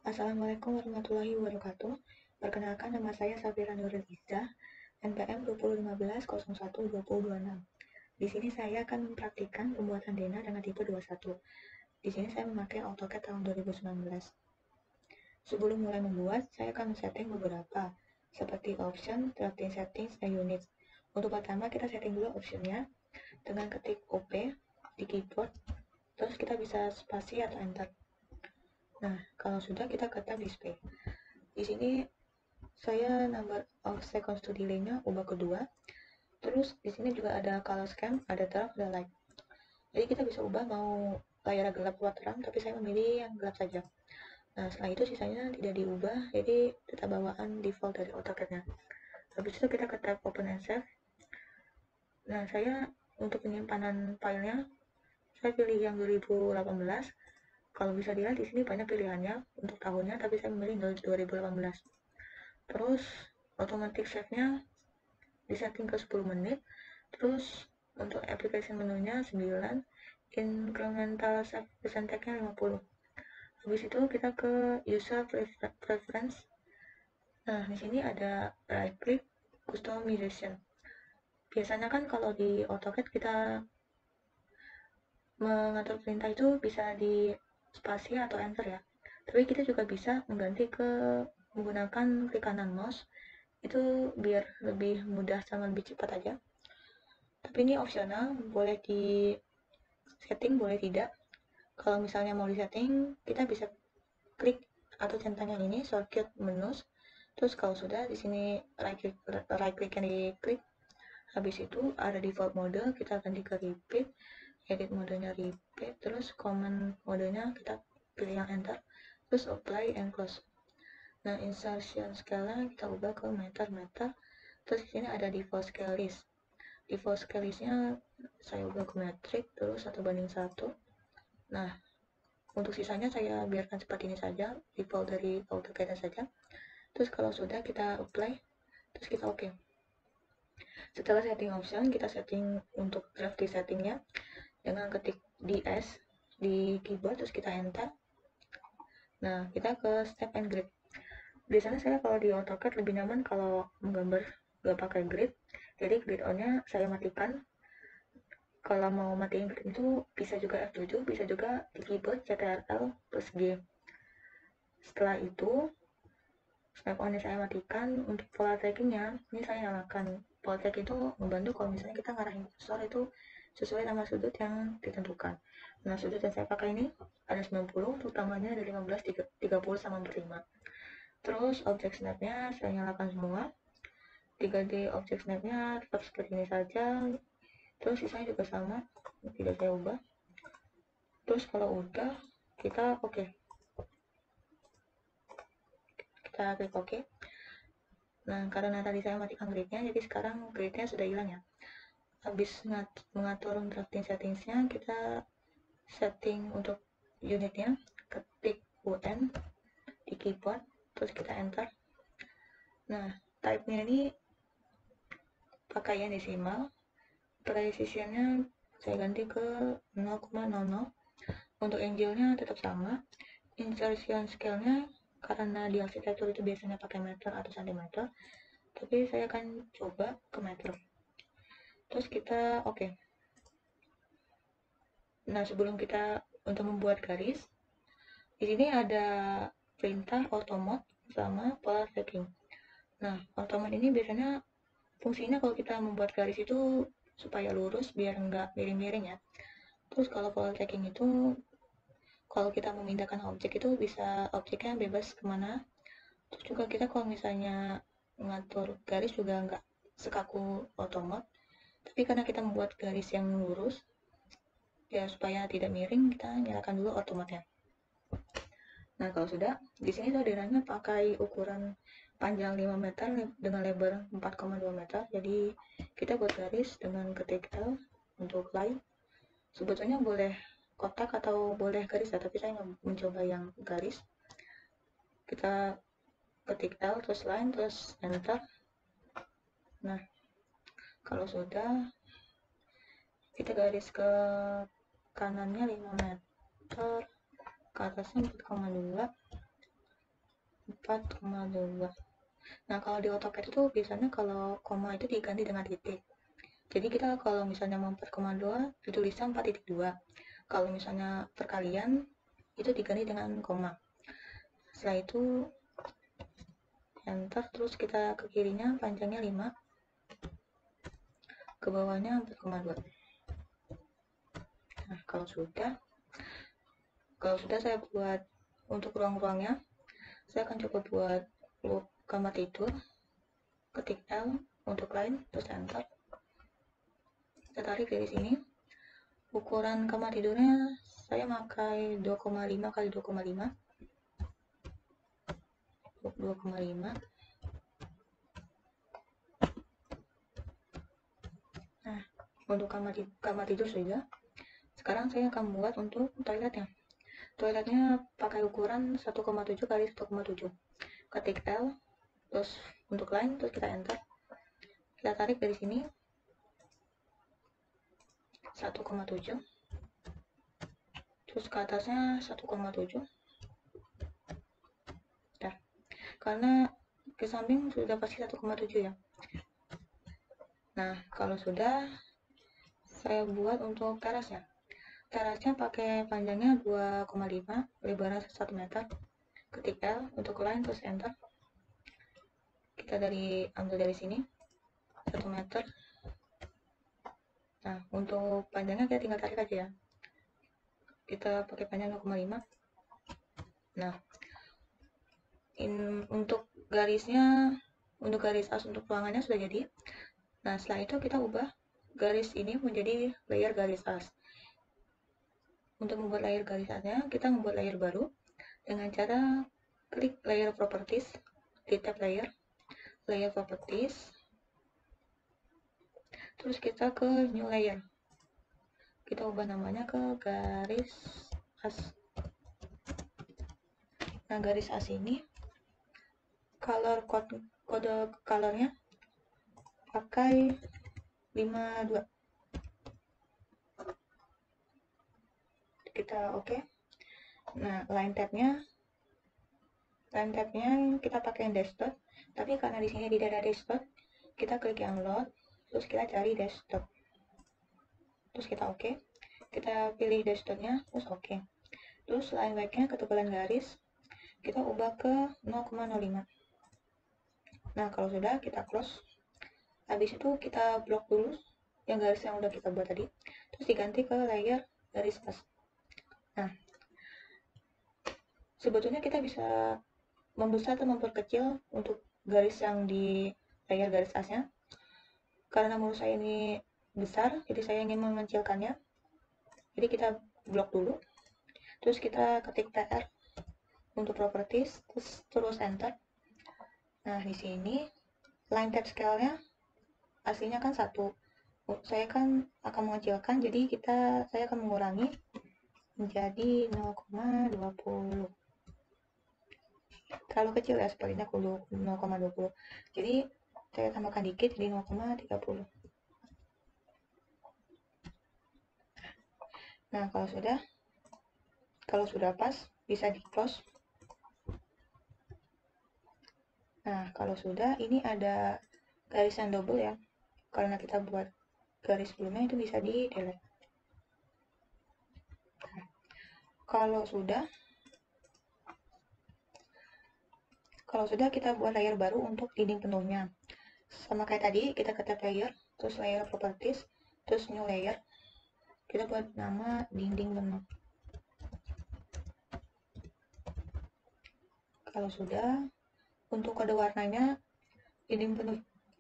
Assalamualaikum warahmatullahi wabarakatuh. Perkenalkan, nama saya Safira Nurul Izzah, NPM 2015-01-2026. Di sini saya akan mempraktikkan pembuatan Dena dengan tipe 21. Di sini saya memakai AutoCAD tahun 2019. Sebelum mulai membuat, saya akan setting beberapa, seperti option, drafting settings, dan units. Untuk pertama, kita setting dulu optionnya dengan ketik OP di keyboard, terus kita bisa spasi atau enter. Nah, kalau sudah, kita ke tab display. Di sini saya number of seconds to delay-nya ubah kedua. Terus di sini juga ada color scheme, ada dark, ada light. Jadi kita bisa ubah mau layar gelap atau terang, tapi saya memilih yang gelap saja. Nah, setelah itu sisanya tidak diubah, jadi tetap bawaan default dari AutoCAD-nya. Habis itu kita ke tab Open and Save. Nah, saya untuk penyimpanan filenya, saya pilih yang 2018. Kalau bisa dilihat di sini banyak pilihannya untuk tahunnya, tapi saya memilih 2018. Terus automatic save-nya disetting ke 10 menit. Terus untuk application menunya 9, incremental save percentage-nya 50. Habis itu kita ke user preference. Nah, di sini ada right click customization. Biasanya kan kalau di AutoCAD kita mengatur perintah itu bisa di spasi atau enter ya. Tapi kita juga bisa mengganti ke menggunakan klik kanan mouse, itu biar lebih mudah sama lebih cepat aja. Tapi ini opsional, boleh di setting, boleh tidak. Kalau misalnya mau di setting, kita bisa klik atau centang yang ini shortcut menus. Terus kalau sudah di sini right click yang diklik, habis itu ada default mode, kita ganti ke repeat, edit modenya repeat, terus command modenya kita pilih yang enter, terus apply and close. Nah, insertion scale-nya kita ubah ke meter. Terus di sini ada default scale list. Default scale list-nya saya ubah ke metric, terus 1:1. Nah, untuk sisanya saya biarkan seperti ini saja, default dari AutoCAD saja. Terus kalau sudah, kita apply, terus kita oke. Setelah setting option, kita setting untuk draft di settingnya dengan ketik DS di keyboard, terus kita enter. Nah, kita ke step and grid. Biasanya saya kalau di AutoCAD lebih nyaman kalau menggambar gak pakai grid, jadi grid on-nya saya matikan. Kalau mau matiin grid itu bisa juga F7, bisa juga di keyboard CTRL plus G. Setelah itu snap on-nya saya matikan. Untuk pola trackingnya ini saya nyalakan. Pola track itu membantu kalau misalnya kita ngarahin kursor itu sesuai sama sudut yang ditentukan. Nah, sudut yang saya pakai ini ada 90, untuk tambahnya ada 15, 30 sama 45. Terus objek snap-nya saya nyalakan semua. 3D objek snap-nya tetap seperti ini saja. Terus sisanya juga sama, tidak saya ubah. Terus kalau udah, kita oke. Kita klik oke. Nah, karena tadi saya matikan gridnya, jadi sekarang gridnya sudah hilang ya. Habis mengatur drafting settingsnya, kita setting untuk unitnya, ketik UN di keyboard, terus kita enter. Nah, type-nya ini pakai yang desimal, precision-nya saya ganti ke 0,00. Untuk angle-nya tetap sama. Insertion scale-nya karena di arsitektur itu biasanya pakai meter atau cm, tapi saya akan coba ke meter. Terus kita oke. Nah, sebelum kita untuk membuat garis, di sini ada perintah automate sama pola tracking. Nah, automate ini biasanya fungsinya kalau kita membuat garis itu supaya lurus biar nggak miring-miring ya. Terus kalau pola tracking itu kalau kita memindahkan objek itu bisa objeknya bebas kemana. Terus juga kita kalau misalnya mengatur garis juga nggak sekaku otomat, tapi karena kita membuat garis yang lurus ya supaya tidak miring, kita nyalakan dulu otomatnya. Nah, kalau sudah, di sini orderannya pakai ukuran panjang 5 meter dengan lebar 4,2 meter. Jadi kita buat garis dengan ketik L untuk line. Sebetulnya boleh kotak atau boleh garis ya, tapi saya mencoba yang garis. Kita ketik L terus line terus enter. Nah, kalau sudah, kita garis ke kanannya 5 meter, ke atasnya 4,2. 4,2. Nah, kalau di AutoCAD itu biasanya kalau koma itu diganti dengan titik. Jadi kita kalau misalnya mau 4,2 ditulisnya 4,2. Kalau misalnya perkalian itu diganti dengan koma. Setelah itu enter, terus kita ke kirinya panjangnya 5, ke bawahnya 4,2. Nah, kalau sudah saya buat untuk ruang-ruangnya, saya akan coba buat loop kamar tidur, ketik L untuk line, terus enter. Kita tarik dari sini. Ukuran kamar tidurnya saya pakai 2,5 kali 2,5. 2,5. Nah, untuk kamar tidur sudah. Sekarang saya akan buat untuk toiletnya. Toiletnya pakai ukuran 1,7 kali 1,7. Ketik L, terus untuk line, terus kita enter. Kita tarik dari sini 1,7, terus ke atasnya 1,7. Nah, karena ke samping sudah pasti 1,7 ya. Nah, kalau sudah, saya buat untuk terasnya. Terasnya pakai panjangnya 2,5, lebarnya 1 meter. Ketik L untuk line, terus enter. Kita ambil dari sini 1 meter. Nah, untuk panjangnya kita tinggal tarik aja ya. Kita pakai panjang 0,5. Nah, untuk garisnya, untuk garis as untuk ruangannya sudah jadi. Nah, setelah itu kita ubah garis ini menjadi layer garis as. Untuk membuat layer garis asnya, kita membuat layer baru dengan cara klik layer properties, di tab layer properties, terus kita ke new layer. Kita ubah namanya ke garis as. Nah, garis as ini kode colornya pakai 52. Kita oke. Nah, line tabnya kita pakai desktop, tapi karena di sini tidak ada desktop, kita klik yang load, terus kita cari desktop, terus kita oke. Kita pilih desktopnya, terus oke. Terus line weight-nya ketebalan garis kita ubah ke 0,05. Nah, kalau sudah kita close. Habis itu kita blok dulu yang garis yang udah kita buat tadi, terus diganti ke layer garis as. Nah, sebetulnya kita bisa membesar atau memperkecil untuk garis yang di layer garis asnya. Karena menurut saya ini besar, jadi saya ingin mengecilkannya. Jadi kita blok dulu, terus kita ketik tr untuk properties, terus enter. Nah, di sini line tab scale-nya aslinya kan 1. Saya kan akan mengecilkan, jadi saya akan mengurangi menjadi 0,20. Terlalu kecil ya, sepertinya 0,20. Jadi saya tambahkan dikit jadi 0,30. Nah, kalau sudah pas bisa di close. Nah, kalau sudah, ini ada garis yang double ya, karena kita buat garis sebelumnya itu bisa di delete. Nah, kalau sudah kita buat layer baru untuk dinding penuhnya. Sama kayak tadi, kita ke tab layer, terus layer properties, terus new layer. Kita buat nama dinding penuh. Kalau sudah, untuk kode warnanya dinding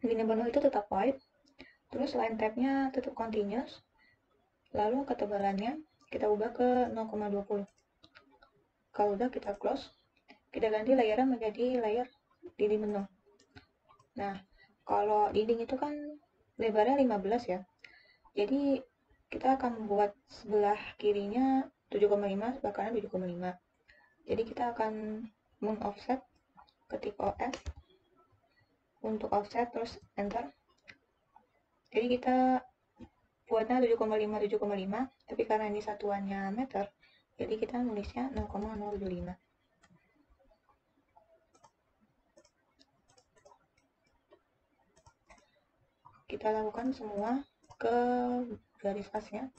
penuh itu tetap white, terus line tab-nya tetap continuous, lalu ketebalannya kita ubah ke 0,20. Kalau udah kita close, kita ganti layernya menjadi layer dinding penuh. Nah, kalau dinding itu kan lebarnya 15 ya, jadi kita akan membuat sebelah kirinya 7,5, sebelah kanan 7,5. Jadi kita akan mengoffset, ketik OF untuk offset, terus enter. Jadi kita buatnya 7,5, tapi karena ini satuannya meter, jadi kita nulisnya 0,075. kita lakukan semua ke garis asnya.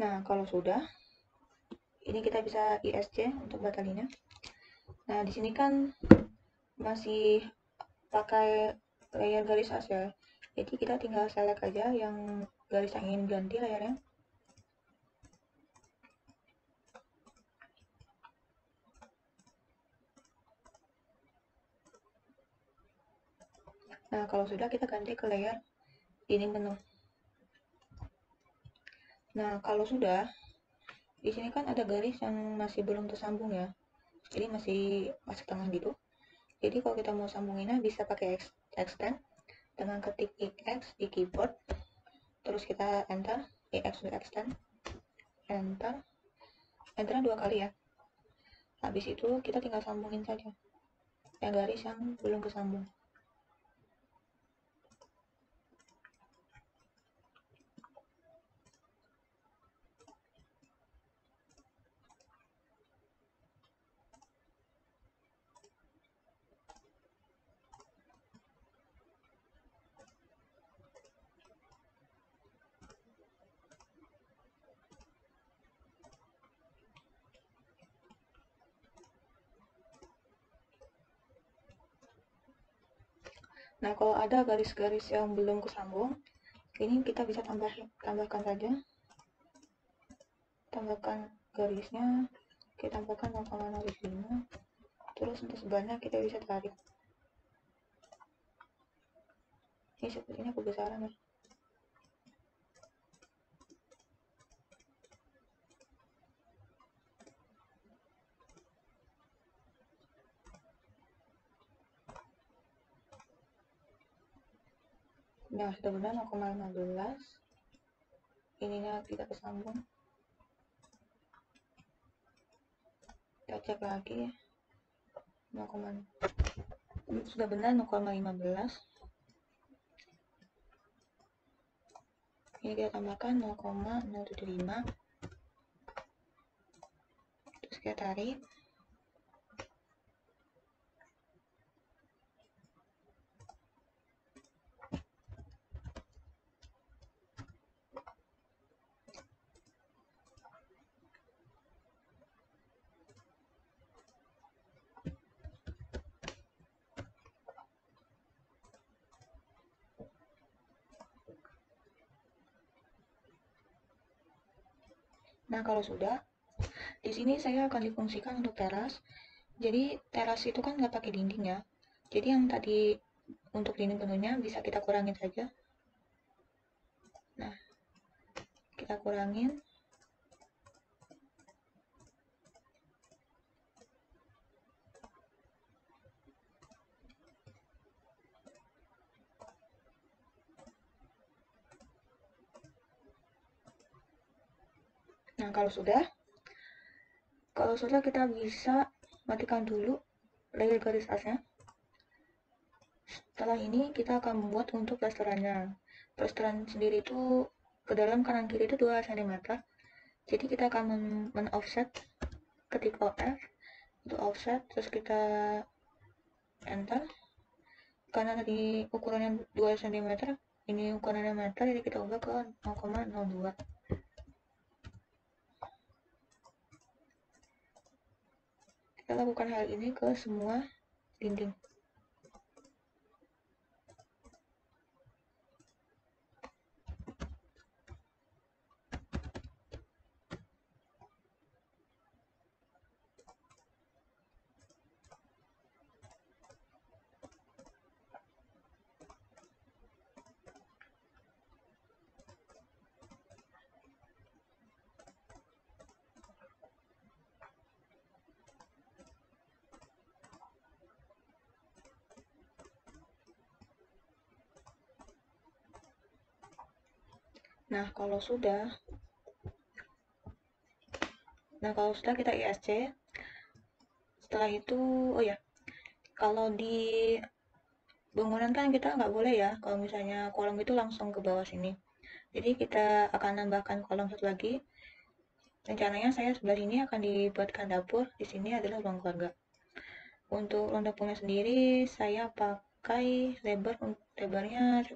Nah, kalau sudah, ini kita bisa ISC untuk batalinya. Nah, di sini kan masih pakai layer garis as ya. Jadi kita tinggal select aja yang garis yang ingin ganti layarnya. Nah, kalau sudah kita ganti ke layer dinding penuh. Nah, kalau sudah, di sini kan ada garis yang masih belum tersambung ya. Jadi masih tengah gitu. Jadi kalau kita mau sambunginnya bisa pakai extend dengan ketik EX di keyboard. Terus kita enter, EX to extend. Enter. Enternya 2 kali ya. Habis itu kita tinggal sambungin saja yang garis yang belum kesambung. Nah, kalau ada garis-garis yang belum kesambung, ini kita bisa tambahkan saja. Tambahkan garisnya, kita tambahkan 0,05. Terus untuk sebenarnya kita bisa tarik. Ini sepertinya kebesaran ya. Nah, sudah benar 0,15. Ininya tidak kesambung. Kita cek lagi. 0, sudah benar 0,15. Ini kita tambahkan 0,075. Terus kita tarik. Nah, kalau sudah, di sini saya akan difungsikan untuk teras. Jadi teras itu kan nggak pakai dinding ya. Jadi yang tadi untuk dinding penuhnya bisa kita kurangin saja. Nah, kita kurangin. Nah, kalau sudah kita bisa matikan dulu layer garis asnya. Setelah ini kita akan membuat untuk plesterannya. Plesteran sendiri itu ke dalam kanan kiri itu 2 cm. Jadi kita akan men-offset, ketik OF itu offset, terus kita enter. Karena tadi ukurannya 2 cm, ini ukurannya meter, jadi kita ubah ke 0,02. Kita lakukan hal ini ke semua dinding. Nah, kalau sudah kita ISC. Setelah itu, oh ya, kalau di bangunan kan kita nggak boleh ya kalau misalnya kolom itu langsung ke bawah sini. Jadi kita akan nambahkan kolom satu lagi. Rencananya saya sebelah sini akan dibuatkan dapur, di sini adalah ruang keluarga. Untuk ruang dapurnya sendiri saya pakai lebarnya 1,2.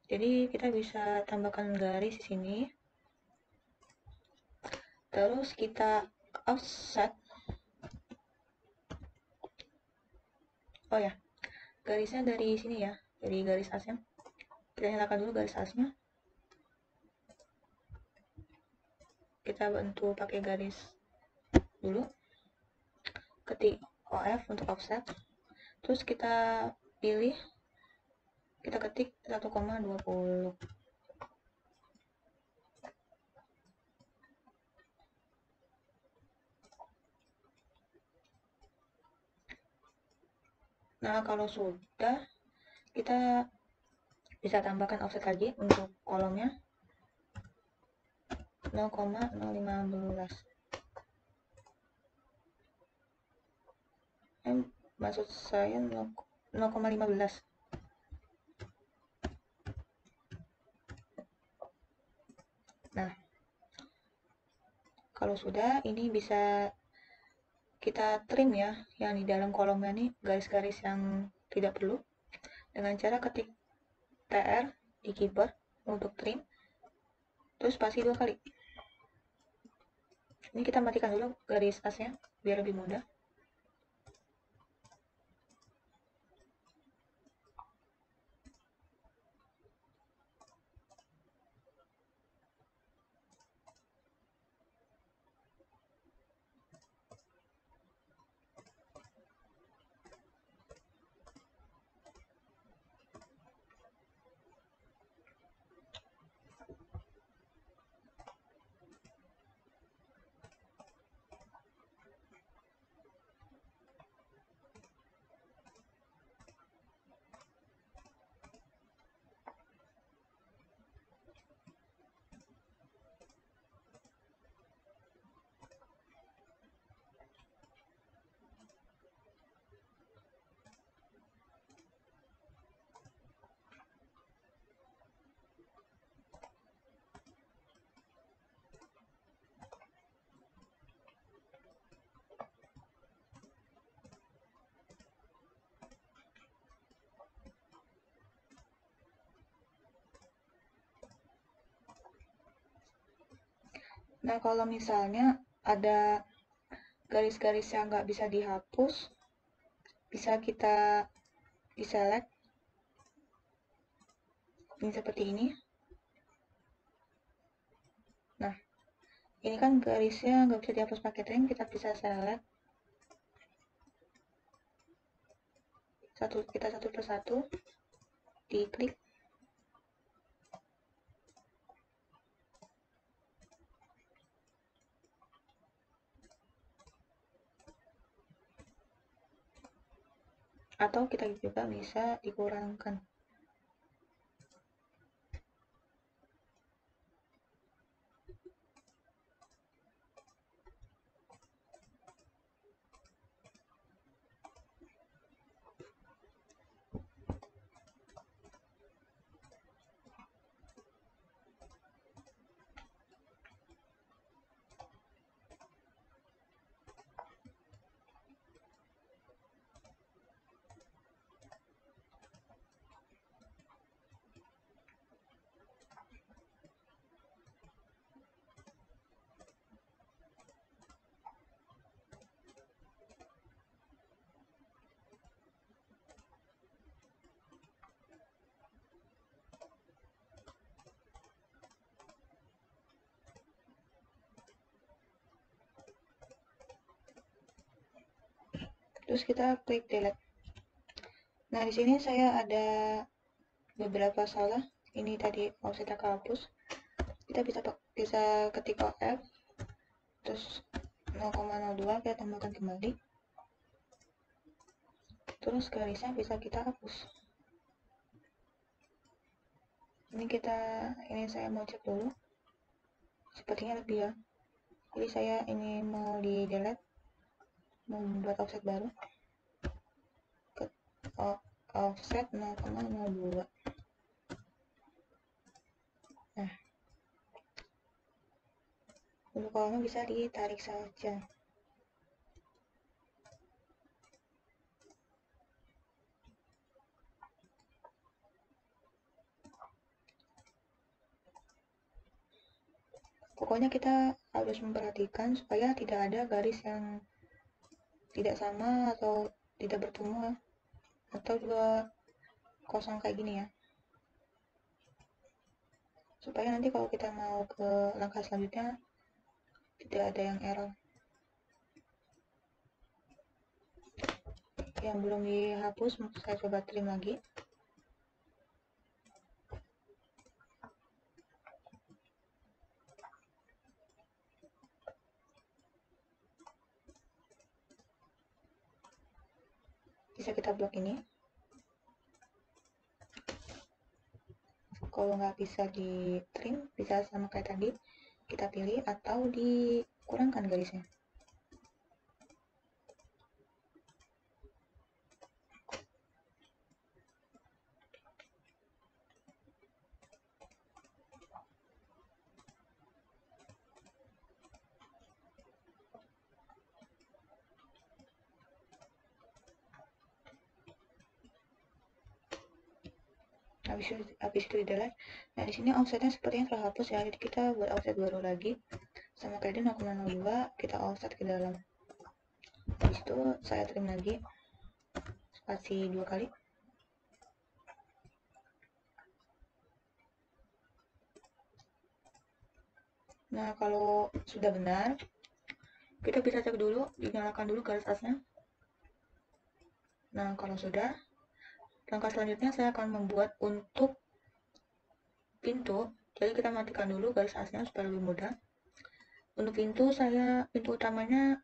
Jadi kita bisa tambahkan garis di sini. Terus kita offset. Oh ya, garisnya dari sini ya, dari garis asnya. Kita nyalakan dulu garis asnya. Kita bantu pakai garis dulu. Ketik OF untuk offset. Terus kita pilih, kita ketik 1,20. Nah, kalau sudah, kita bisa tambahkan offset lagi untuk kolomnya 0,015. Maksud saya 0,15. Nah, kalau sudah, ini bisa kita trim ya, yang di dalam kolomnya nih garis-garis yang tidak perlu, dengan cara ketik TR di keyboard untuk trim, terus spasi 2 kali. Ini kita matikan dulu garis asnya biar lebih mudah. Nah, kalau misalnya ada garis-garis yang nggak bisa dihapus, bisa kita di-select ini seperti ini. Nah, ini kan garisnya nggak bisa dihapus pakai trim, kita bisa select kita satu persatu, diklik. Atau kita juga bisa dikurangkan. Terus kita klik delete. Nah, di sini saya ada beberapa salah. Ini tadi offset hapus. Kita bisa ketik OF, terus 0,02 kita tambahkan kembali. Terus garisnya bisa kita hapus. Ini saya mau cek dulu. Sepertinya lebih ya. Jadi saya ini mau di delete, mau membuat offset baru. Offset 0,02. Untuk kolomnya bisa ditarik saja. Pokoknya kita harus memperhatikan supaya tidak ada garis yang tidak sama atau tidak bertemu, atau juga kosong kayak gini ya, supaya nanti kalau kita mau ke langkah selanjutnya tidak ada yang error. Yang belum dihapus saya coba trim lagi. Bisa kita blok ini. Kalau nggak bisa di trim, bisa sama kayak tadi, kita pilih atau dikurangkan garisnya. Habis itu di delete. Nah di sini offsetnya sepertinya terhapus ya, jadi kita buat offset baru lagi sama kayak 0,02, kita offset ke dalam. Habis itu saya trim lagi, spasi 2 kali. Nah kalau sudah benar, kita bisa cek dulu, dinyalakan dulu garis asnya. Nah kalau sudah, langkah selanjutnya saya akan membuat untuk pintu. Jadi kita matikan dulu garis asnya supaya lebih mudah. Untuk pintu utamanya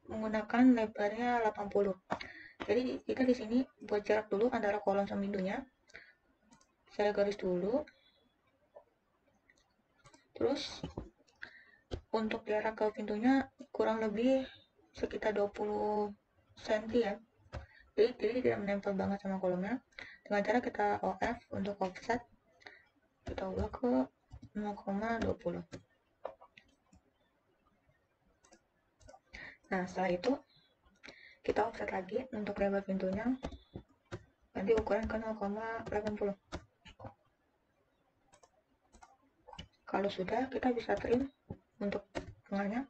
menggunakan lebarnya 80. Jadi kita di sini buat jarak dulu antara kolom sama pintunya. Saya garis dulu. Terus untuk jarak ke pintunya kurang lebih sekitar 20 cm ya. Jadi tidak menempel banget sama kolomnya. Dengan cara kita OF untuk offset, kita ubah ke 0,20. Nah setelah itu kita offset lagi untuk lebar pintunya, nanti ukuran ke 0,80. Kalau sudah, kita bisa trim untuk tengahnya.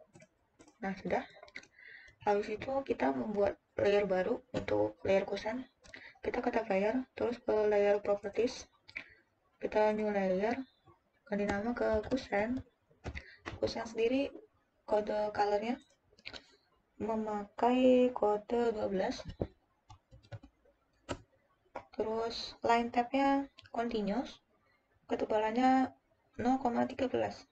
Nah sudah. Habis itu kita membuat layer baru untuk layer kusen. Kita ke tab layer, terus ke layer properties, kita new layer, ganti nama ke kusen. Kusen sendiri kode colornya memakai kode 12. Terus line tabnya continuous, ketebalannya 0,13.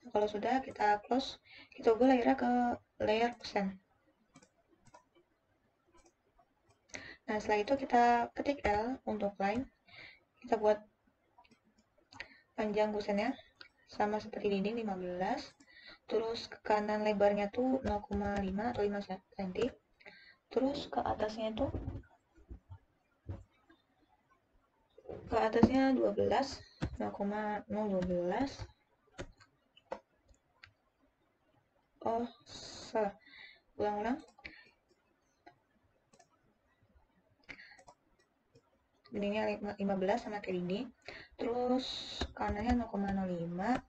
Kalau sudah, kita close, kita ubah layernya ke layer kusen. Nah setelah itu kita ketik L untuk line, kita buat panjang kusennya sama seperti dinding 15, terus ke kanan lebarnya tuh 0,5 atau 5 cm, terus ke atasnya 12, 0,012. Oh salah, ulang-ulang. Dindingnya 15 sama kayak gini, terus kanannya 0,05,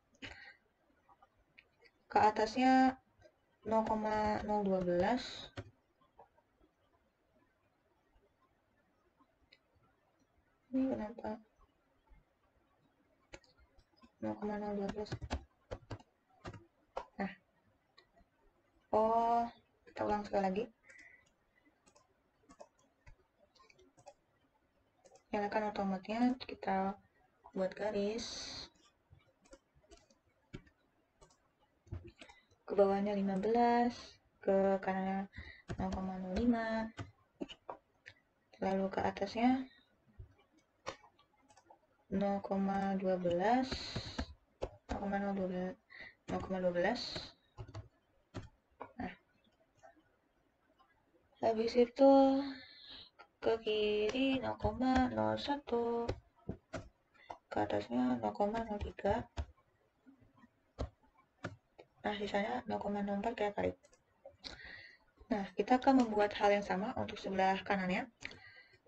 ke atasnya 0,012. Ini kenapa 0,012? Nah, oh kita ulang sekali lagi. Nyalakan otomatnya, kita buat garis ke bawahnya 15, ke kanan 0,05, lalu ke atasnya 0,12, 0,12. Nah, habis itu ke kiri 0,01. ke atasnya 0,03. Nah, sisanya 0,04 kita tarik. Nah, kita akan membuat hal yang sama untuk sebelah kanannya.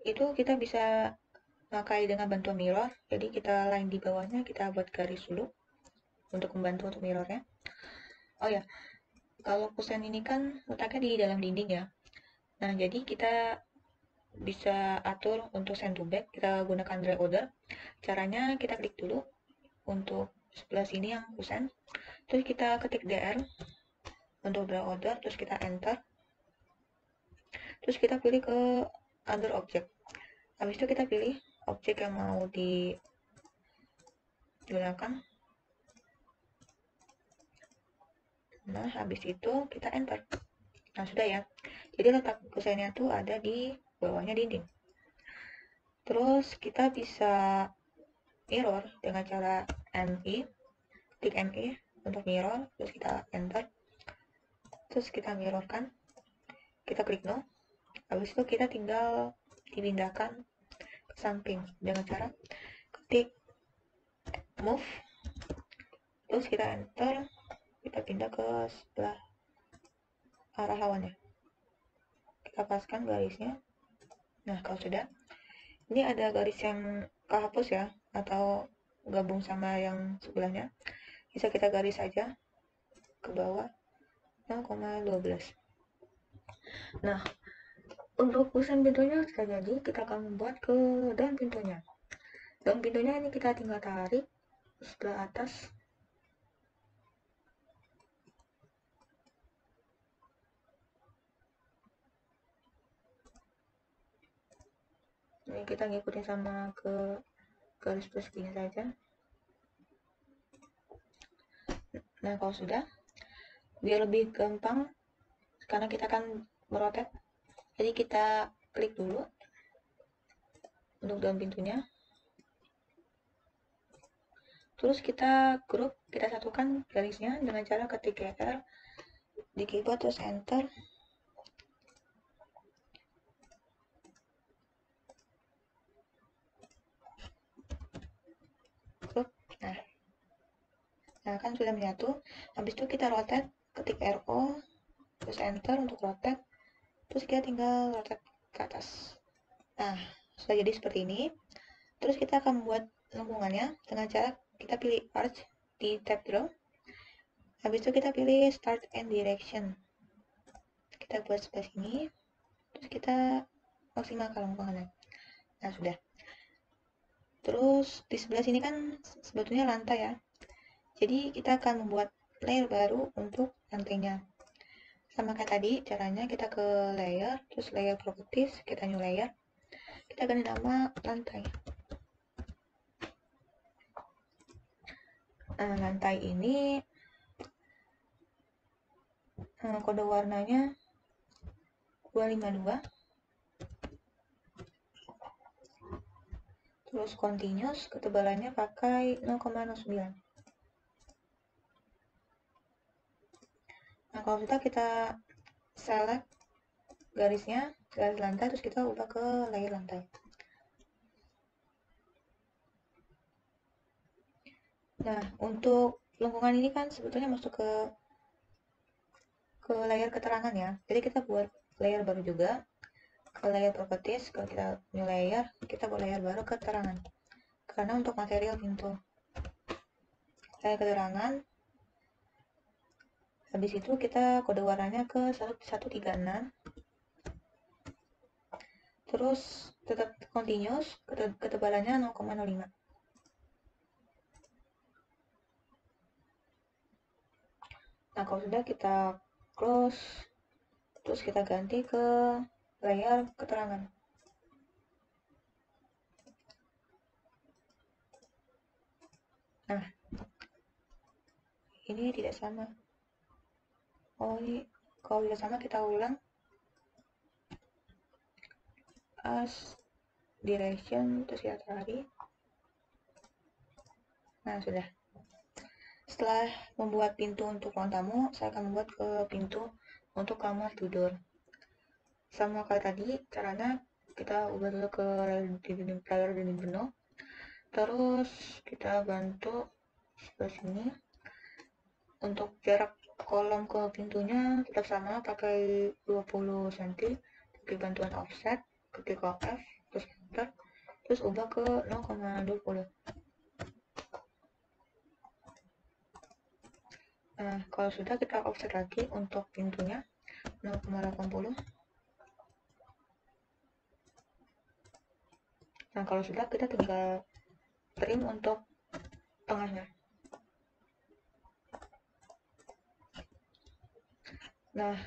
Itu kita bisa pakai dengan bantuan mirror. Jadi kita line di bawahnya, kita buat garis dulu untuk membantu untuk mirrornya. Oh ya, kalau kusen ini kan letaknya di dalam dinding ya. Nah, jadi kita bisa atur untuk send to back, kita gunakan drag order. Caranya kita klik dulu untuk sebelah sini yang kusen, terus kita ketik dr untuk drag order, terus kita enter, terus kita pilih ke other object. Habis itu kita pilih objek yang mau digunakan. Nah, habis itu kita enter. Nah, sudah ya. Jadi letak kusennya tuh ada di bawahnya dinding. Terus kita bisa mirror dengan cara MI, klik MI untuk mirror, terus kita enter. Terus kita mirrorkan, kita klik no. Habis itu kita tinggal dipindahkan ke samping dengan cara ketik move, terus kita enter, kita pindah ke sebelah arah lawannya, kita paskan garisnya. Nah, kalau sudah, ini ada garis yang kehapus ya, atau gabung sama yang sebelahnya, bisa kita garis saja ke bawah 0,12. Nah, untuk kusen pintunya sudah jadi, kita akan membuat ke daun pintunya. Daun pintunya ini kita tinggal tarik sebelah atas. Ini kita ngikutin sama ke garis persegi saja. Nah, kalau sudah, biar lebih gampang, karena kita akan merotet, jadi kita klik dulu untuk daun pintunya. Terus kita grup, kita satukan garisnya dengan cara ketik R di keyboard, terus enter. Grup. Nah, kan sudah menyatu. Habis itu kita rotate, ketik RO, terus enter untuk rotate. Terus kita tinggal rotate ke atas. Nah, sudah jadi seperti ini. Terus kita akan membuat lengkungannya dengan cara kita pilih arch di tab draw. Habis itu kita pilih start and direction. Kita buat sebelah sini. Terus kita maksimalkan lengkungannya. Nah, sudah. Terus di sebelah sini kan sebetulnya lantai ya. Jadi kita akan membuat layer baru untuk lantainya. Sama kayak tadi, caranya kita ke layer, terus layer properties, kita new layer. Kita ganti nama lantai. Nah, lantai ini kode warnanya 252. Terus continuous, ketebalannya pakai 0,09. Nah, kalau sudah kita select garisnya, garis lantai, terus kita ubah ke layer lantai. Nah, untuk lengkungan ini kan sebetulnya masuk ke layer keterangan ya. Jadi kita buat layer baru juga, ke layer properties, kalau kita new layer, kita buat layer baru keterangan. Karena untuk material pintu, layer keterangan. Habis itu kita kode warnanya ke 136. Terus tetap continuous, ketebalannya 0,05. Nah, kalau sudah kita close, terus kita ganti ke layer keterangan. Nah, ini tidak sama. Oh, ini kalau tidak sama kita ulang. As direction, terus kita tarik. Nah, sudah. Setelah membuat pintu untuk ruang tamu, saya akan membuat ke pintu untuk kamar tidur. Sama kali tadi, caranya kita ubah dulu ke layer dinding penuh. Terus kita bantu sebelah sini. Untuk jarak kolom ke pintunya tetap sama, pakai 20 cm, pakai bantuan offset, ketik F, terus enter, terus ubah ke 0,20. Nah, kalau sudah, kita offset lagi untuk pintunya 0,80. Nah, kalau sudah, kita tinggal trim untuk tengahnya. Nah,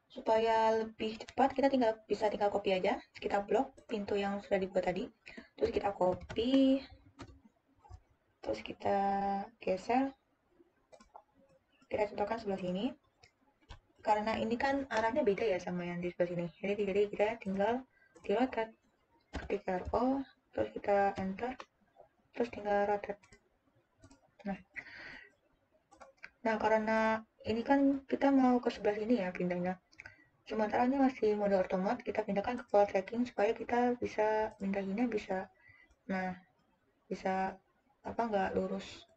supaya lebih cepat, kita bisa tinggal copy aja. Kita blok pintu yang sudah dibuat tadi, terus kita copy, terus kita geser, kita contohkan sebelah sini. Karena ini kan arahnya beda ya sama yang di sebelah sini, jadi kita tinggal di rotate, ketik RO, terus kita enter, terus tinggal rotate. Nah, karena ini kan kita mau ke sebelah sini ya pindahnya, sementara ini masih mode otomat, kita pindahkan ke power tracking supaya kita bisa pindahinnya bisa, nah, bisa apa, nggak lurus.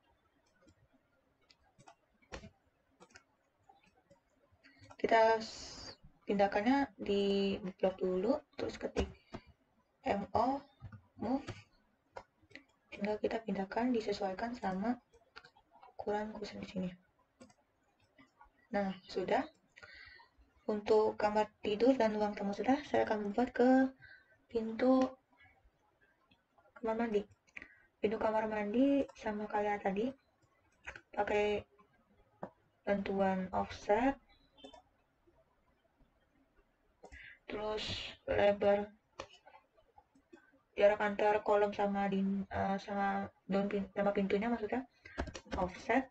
Kita pindahkannya di blok dulu, terus ketik MO move, tinggal kita pindahkan, disesuaikan sama ukuran kusen di sini. Nah, sudah. Untuk kamar tidur dan ruang tamu sudah, saya akan membuat ke pintu kamar mandi. Pintu kamar mandi sama kayak tadi, pakai bantuan offset, terus lebar jarak antar kolom sama sama pintunya maksudnya offset,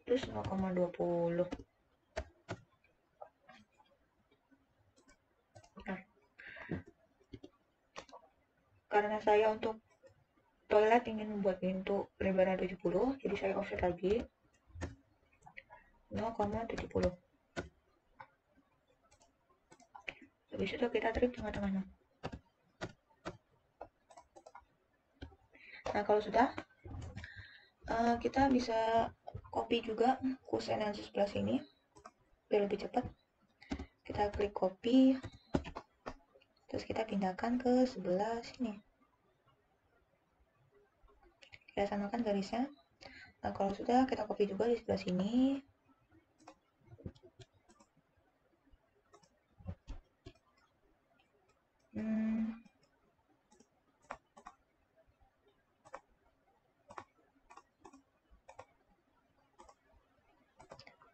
terus 0,20. Nah, karena saya untuk toilet ingin membuat pintu lebarnya 70, jadi saya offset lagi 0,70. Habis itu kita trim tengah-tengahnya. Nah, kalau sudah, kita bisa copy juga kusen yang di sebelah sini biar lebih cepat. Kita klik copy, terus kita pindahkan ke sebelah sini, kita samakan garisnya. Nah, kalau sudah, kita copy juga di sebelah sini.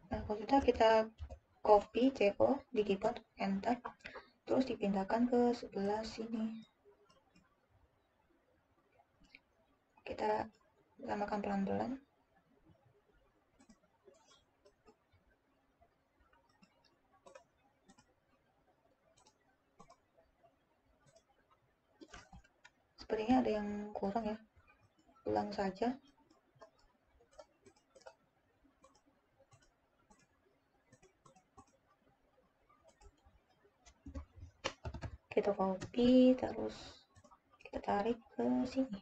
Nah, kalau sudah, kita copy CO di keyboard, enter, terus dipindahkan ke sebelah sini. Kita samakan pelan-pelan. Sepertinya ada yang kurang ya, ulang saja. Kita copy, terus kita tarik ke sini,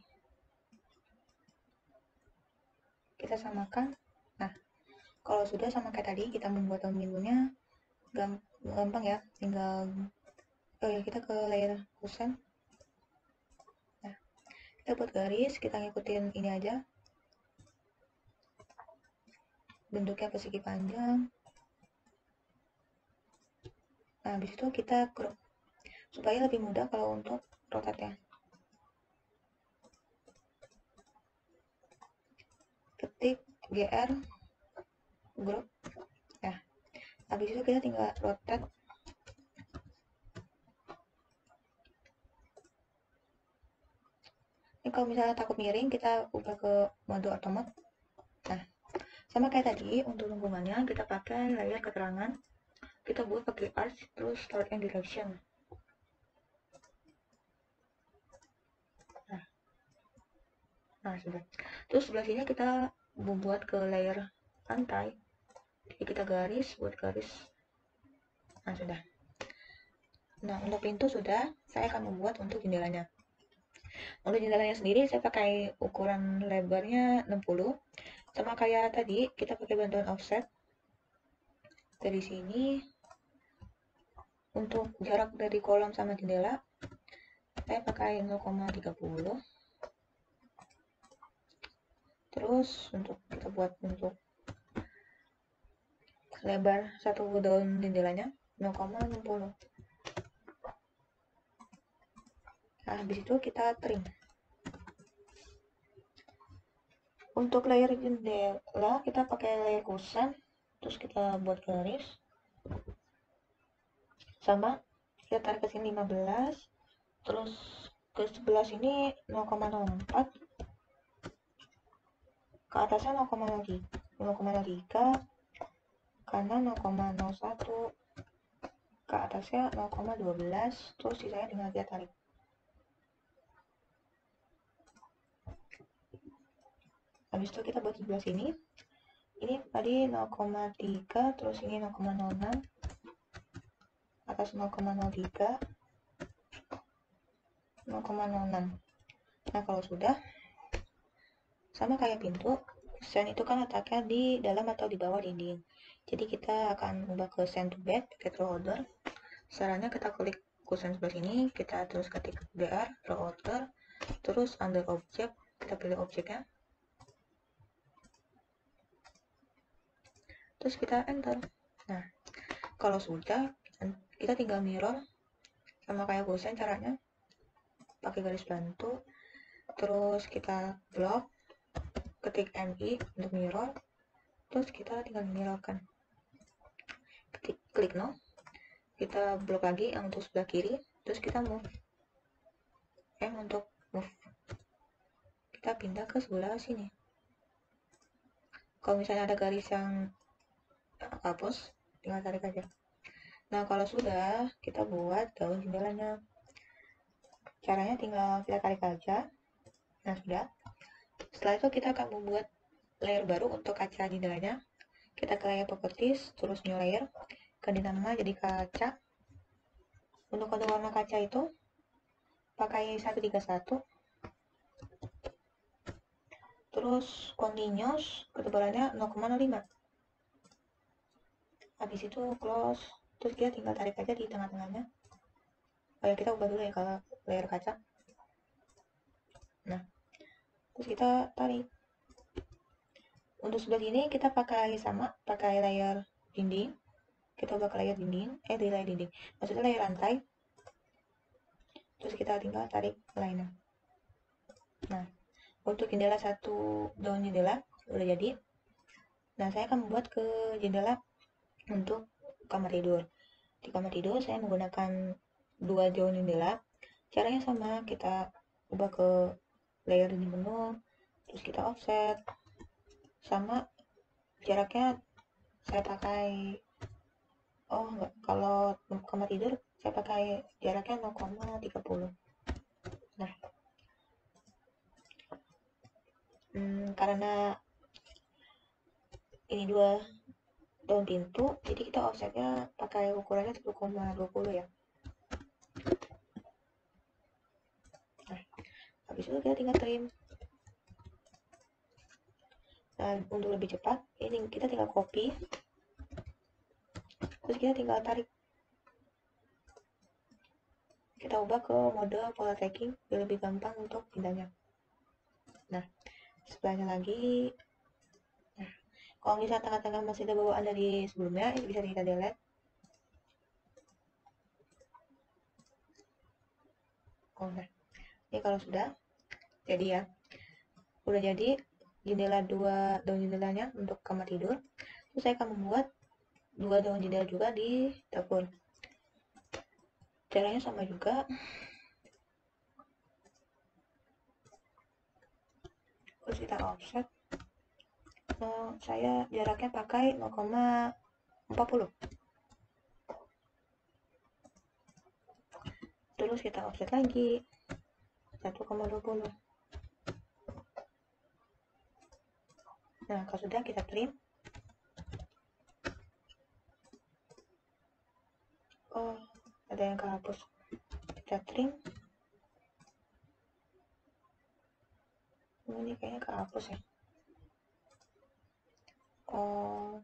kita samakan. Nah, kalau sudah sama kayak tadi, kita membuat pintunya gampang ya, tinggal kita ke layer kusen. Nah, kita buat garis, kita ngikutin ini aja, bentuknya persegi panjang. Nah, habis itu kita crop supaya lebih mudah kalau untuk rotatnya. Ketik GR group. Nah, habis itu kita tinggal rotate. Ini kalau misalnya takut miring, kita ubah ke mode otomat. Nah, sama kayak tadi, untuk lingkungannya kita pakai layer keterangan, kita buat pakai arch, terus start and direction. Nah, sudah. Terus sebelah sini kita membuat ke layer lantai, jadi kita buat garis. Nah, sudah. Nah, untuk pintu sudah, saya akan membuat untuk jendelanya. Untuk jendelanya sendiri saya pakai ukuran lebarnya 60, sama kayak tadi kita pakai bantuan offset. Dari sini untuk jarak dari kolom sama jendela saya pakai 0,30. Terus untuk kita buat untuk lebar satu daun jendelanya 0,60. Nah, habis itu kita trim. Untuk layer jendela kita pakai layer kusen, terus kita buat garis. Sama kita tarik ke sini 15, terus ke sebelah sini 0,04, ke atasnya 0,03, kanan 0,01, ke atasnya 0,12, terus sisanya tinggal kita tarik. Habis itu kita buat sebelah sini. Ini tadi 0,3, terus ini 0,06, atas 0,03, 0,06. Nah, kalau sudah, sama kayak pintu, kusen itu kan letaknya di dalam atau di bawah dinding. Jadi kita akan ubah ke send to back pakai draw order. Sarannya kita klik kusen sebelah sini, kita terus ketik BR draw order, terus under object kita pilih objeknya, terus kita enter. Nah, kalau sudah, kita tinggal mirror sama kayak kusen caranya, pakai garis bantu, terus kita blok, ketik MI untuk mirror, terus kita tinggal mirrorkan, klik no, kita blok lagi yang untuk sebelah kiri, terus kita move, untuk move kita pindah ke sebelah sini. Kalau misalnya ada garis yang hapus, tinggal tarik aja. Nah, kalau sudah, kita buat daun jendelanya. Caranya tinggal kita tarik aja. Nah, sudah. Setelah itu kita akan membuat layer baru untuk kaca jendelanya. Kita ke layer properties, terus new layer, ganti nama jadi kaca. Untuk kode warna kaca itu pakai 131, terus continuous ketebalannya 0,05. Habis itu close, terus kita tinggal tarik aja di tengah-tengahnya. Oh ya, kita ubah dulu ya ke layer kaca. Nah, terus kita tarik. Untuk sebelah sini kita pakai layer dinding. Kita ubah ke layer dinding, di layer dinding, maksudnya layer lantai. Terus kita tinggal tarik lainnya. Nah, untuk jendela satu daun jendela udah jadi. Nah, saya akan membuat ke jendela untuk kamar tidur. Di kamar tidur saya menggunakan 2 daun jendela. Caranya sama, kita ubah ke layer dinding penuh, terus kita offset. Sama jaraknya saya pakai, enggak, kalau kamar tidur saya pakai jaraknya 0,30. Nah, karena ini 2 daun pintu, jadi kita offsetnya pakai ukurannya 1,20 ya. Nah, habis itu kita tinggal trim. Nah, untuk lebih cepat, ini kita tinggal copy, terus kita tinggal tarik. Kita ubah ke mode pola tracking biar lebih gampang untuk pindahnya. Nah, sebelahnya lagi. Nah, kalau misalnya tengah-tengah masih ada bawaan dari sebelumnya, ini bisa kita delete. Nah, ini kalau sudah jadi ya, udah jadi jendela 2 daun jendelanya untuk kamar tidur. Terus saya akan membuat 2 daun jendela juga di dapur. Caranya sama juga. Terus kita offset. Saya jaraknya pakai 0,40. Terus kita offset lagi 1,20. Nah, kalau sudah kita trim. Ada yang kehapus. Kita trim. Ini kayaknya kehapus ya. Oh,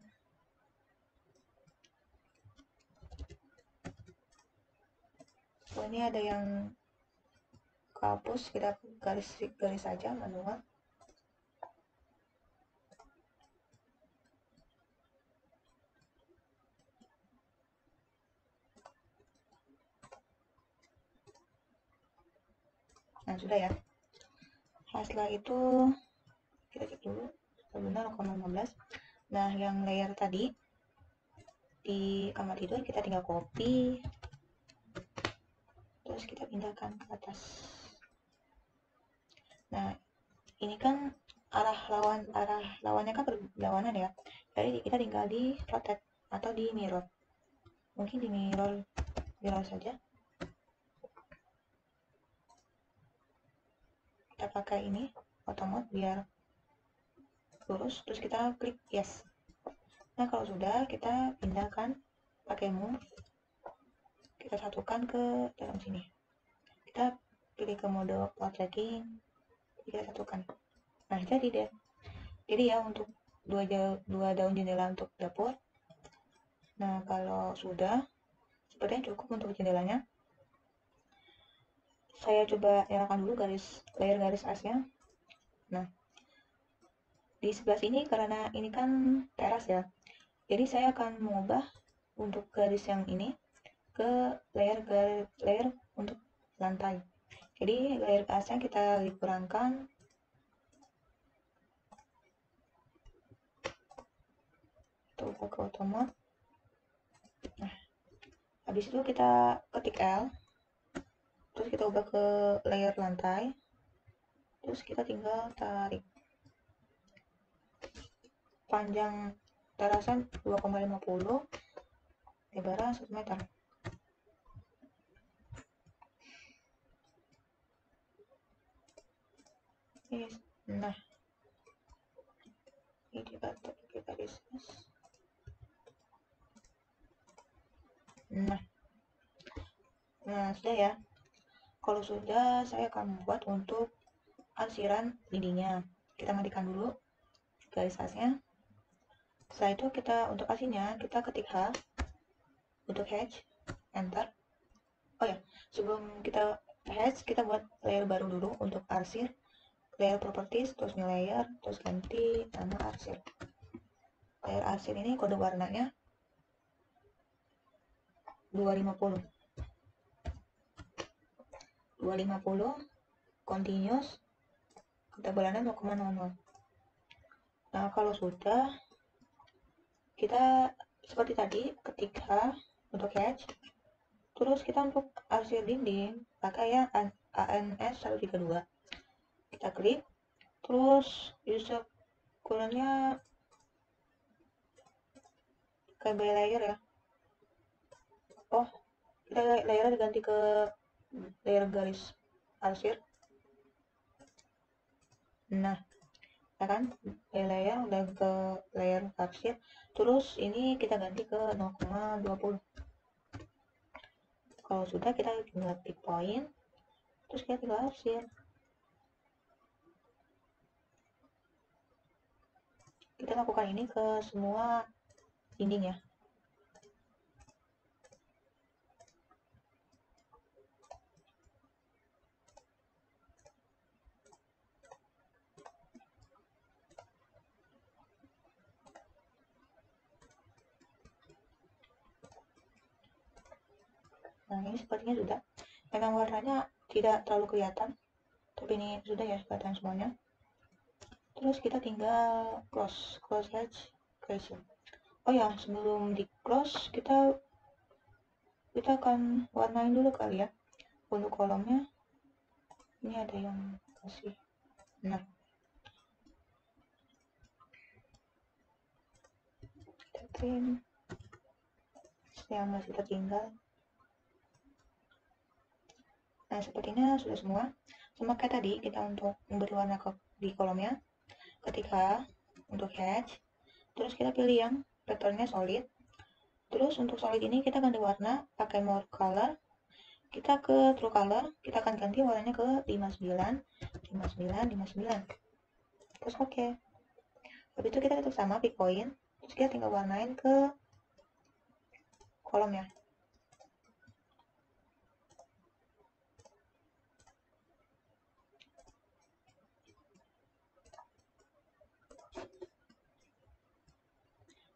ini ada yang kehapus, kita garis saja manual. Nah, sudah ya. Nah, setelah itu kita cek dulu benar 0,15. Nah, yang layer tadi di kamar tidur kita tinggal copy, terus kita pindahkan ke atas. Nah, ini kan arah lawannya kan berlawanan ya. Jadi kita tinggal di rotate atau di mirror. Mungkin di mirror saja. Kita pakai ini auto mode biar lurus, terus kita klik yes. Nah, kalau sudah, kita pindahkan pakai move, kita satukan ke dalam sini. Kita pilih ke mode plot tracking, kita satukan. Nah, jadi deh. Jadi ya untuk dua daun jendela untuk dapur. Nah, kalau sudah, sepertinya cukup untuk jendelanya. Saya coba nyalakan dulu layer garis asnya. Nah, di sebelah sini karena ini kan teras ya. Jadi saya akan mengubah untuk garis yang ini ke layer untuk lantai. Jadi layer asnya kita dikurangkan. Kita ubah ke otomat. Nah, habis itu kita ketik L, terus kita ubah ke layer lantai, terus kita tinggal tarik panjang terasan 2,50, lebarnya 1 meter. Nah, ini kita garis. Nah, sudah ya. Kalau sudah, saya akan membuat untuk arsiran dindingnya. Kita matikan dulu garis asnya. Setelah itu kita untuk aslinya kita ketik H untuk hatch, enter. Oh ya, sebelum kita hatch, kita buat layer baru dulu untuk arsir. Layer properties, terus new layer, terus ganti nama arsir. Layer arsir ini kode warnanya 250. 250 continuous, ketebalannya 0,00. Nah, kalau sudah, kita seperti tadi ketika untuk hatch, terus kita untuk arsir dinding pakai yang ANS 132. Kita klik, terus user kurangnya kayak by layer ya. Oh, kita layernya diganti ke layer garis arsir. Nah, ya kan, layer udah ke layer arsir, terus ini kita ganti ke 0,20. Kalau sudah, kita tinggal pick point, terus kita tinggal arsir. Kita lakukan ini ke semua dinding ya. Nah, ini sepertinya sudah. Memang warnanya tidak terlalu kelihatan, tapi ini sudah ya kelihatan semuanya. Terus kita tinggal close hatch creation. Oh ya, sebelum di close kita akan warnain dulu kali ya. Untuk kolomnya ini ada yang kasih. Nah, kita print yang masih tertinggal. Nah, sepertinya sudah semua. Sama kayak tadi, kita untuk memberi warna di kolomnya, ketika untuk hatch, terus kita pilih yang patternnya solid. Terus untuk solid ini kita ganti warna pakai more color. Kita ke true color, kita akan ganti warnanya ke 59, 59, 59. terus oke. Habis itu kita tutup sama pick point, terus kita tinggal warnain ke kolomnya.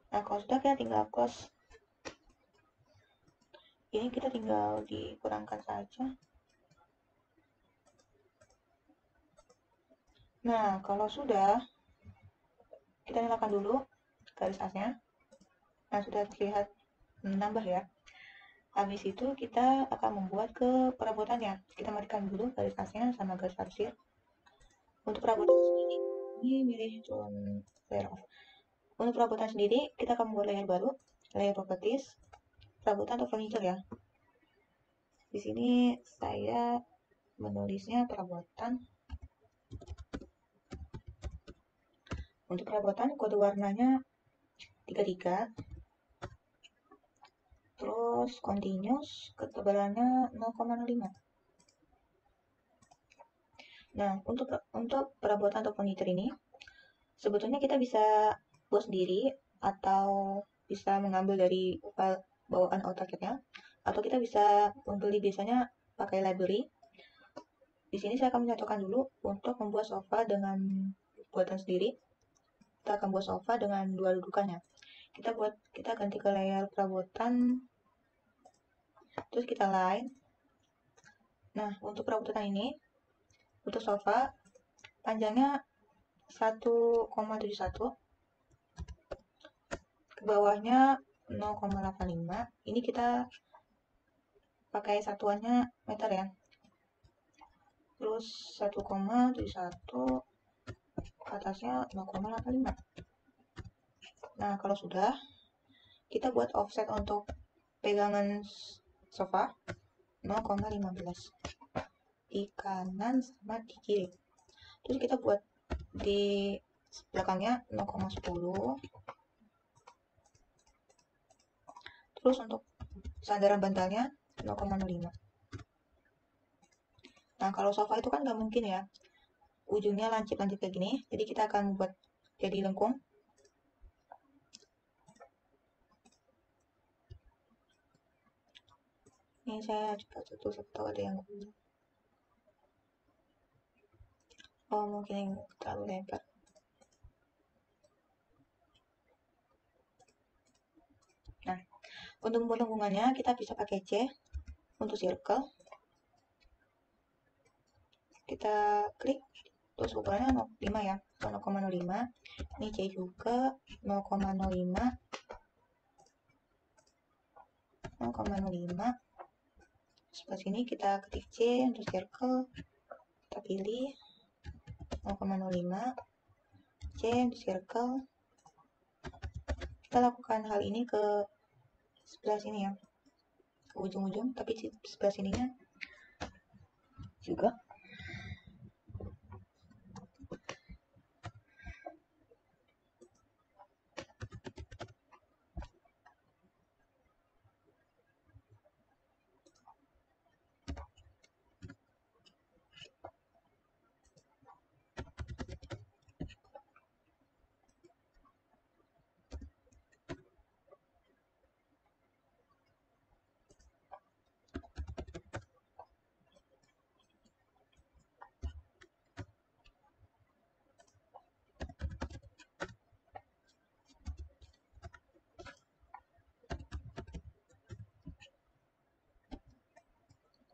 Nah kalau sudah kita tinggal close, ini kita tinggal dikurangkan saja. Nah kalau sudah, kita nyalakan dulu garis asnya. Nah sudah terlihat menambah ya. Habis itu kita akan membuat ke perabotannya. Kita matikan dulu garis asnya sama garis arsir. Untuk perabotan sendiri, ini milih zone layer off. Untuk perabotan sendiri, kita akan membuat layer baru, layer properties, perabotan atau furniture ya. Di sini saya menulisnya perabotan. Untuk perabotan, kode warnanya 33. Terus continuous, ketebalannya 0,05. Nah, untuk perabotan atau furniture ini, sebetulnya kita bisa buat sendiri atau bisa mengambil dari bawaan AutoCAD-nya, atau kita bisa membeli biasanya pakai library. Di sini saya akan menyatukan dulu untuk membuat sofa dengan buatan sendiri. Kita akan buat sofa dengan dua dudukannya. Kita ganti ke layer perabotan, terus kita line. Nah, untuk perabotan ini, untuk sofa panjangnya 1,71, ke bawahnya 0,85. Ini kita pakai satuannya meter ya. Terus 1,71, atasnya 0,85. Nah, kalau sudah, kita buat offset untuk pegangan sofa 0,15 di kanan sama di kiri. Terus kita buat di belakangnya 0,10. Terus untuk sandaran bantalnya 0,05. Nah, kalau sofa itu kan nggak mungkin ya ujungnya lancip-lancip kayak gini, jadi kita akan buat jadi lengkung. Ini saya coba tutup, siapa tahu ada yang oh mungkin terlalu lebar. Nah, untuk membuat lengkungannya kita bisa pakai C. Untuk circle kita klik, terus ukurannya 0,5 ya, 0,05. Ini C juga 0,05, 0,05. Sebelah sini kita ketik C untuk circle, kita pilih 0,05 C untuk circle. Kita lakukan hal ini ke sebelah sini ya, ke ujung-ujung, tapi di sebelah sininya juga.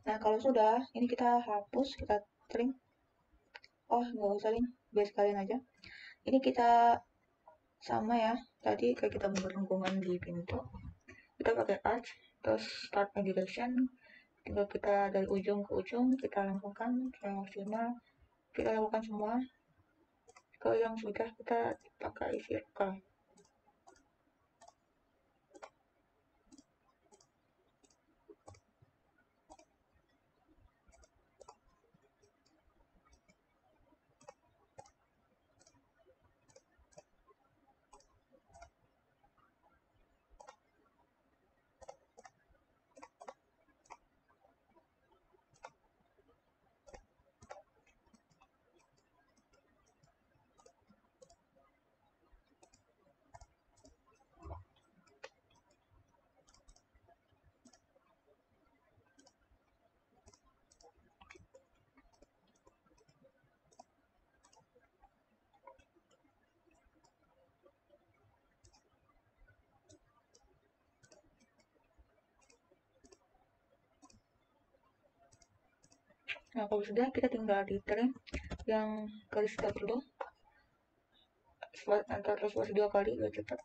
Nah, kalau sudah, ini kita hapus, kita trim. Oh, nggak usah link, biar sekalian aja. Ini kita sama ya, tadi kayak kita membuat lengkungan di pintu. Kita pakai arch, terus start and direction. Tinggal kita dari ujung ke ujung, kita lengkungkan secara maksimal. Kita lakukan semua. Kalau yang sudah, kita pakai circle. Nah, kalau sudah, kita tinggal di trim yang garis start dulu, antar resolusi 2 kali biar cepat.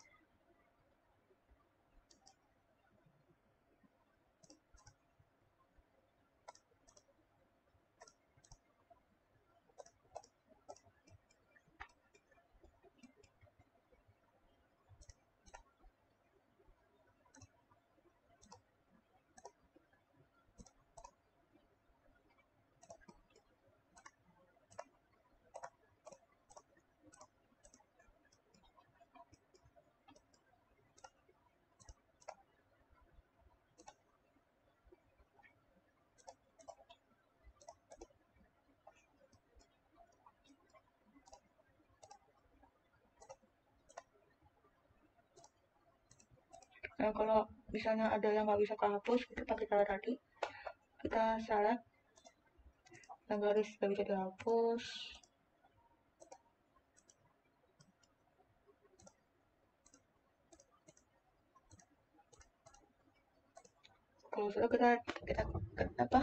Nah, kalau misalnya ada yang nggak bisa kehapus, kita pakai cara tadi, kita select yang garis nggak bisa dihapus. Kalau sudah, kita apa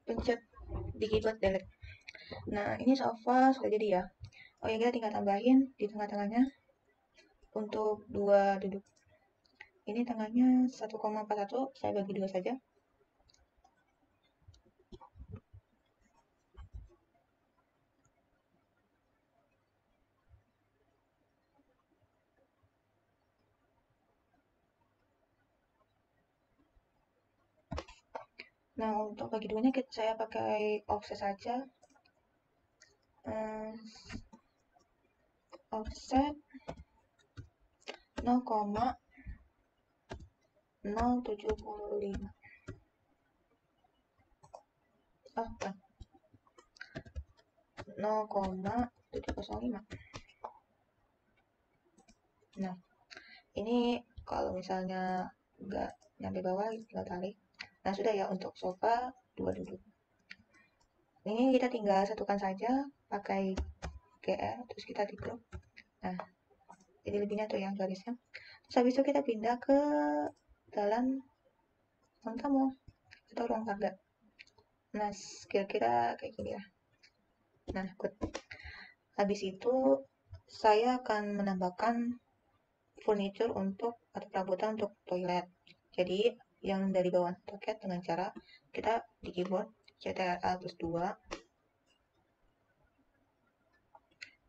pencet di keyboard delete. Nah, ini sofa sudah jadi ya. Oh ya, kita tinggal tambahin di tengah-tengahnya untuk dua duduk. Ini tengahnya 1,41, saya bagi dua saja. Nah, untuk bagi duanya saya pakai offset saja. Offset 0,075. Oh, bukan. 0,705. Nah, ini kalau misalnya nggak nyampe bawah, tinggal tarik. Nah, sudah ya untuk sofa 2 duduk. Ini kita tinggal satukan saja pakai GR, terus kita di crop. Nah, jadi lebihnya tuh yang garisnya. Terus habis itu kita pindah ke dalam ruang tamu atau ruang tangga. Nah, kira-kira kayak gini ya. Nah, good. Habis itu saya akan menambahkan furniture untuk atau perabotan untuk toilet. Jadi yang dari bawah toket dengan cara kita di keyboard Ctrl plus 2.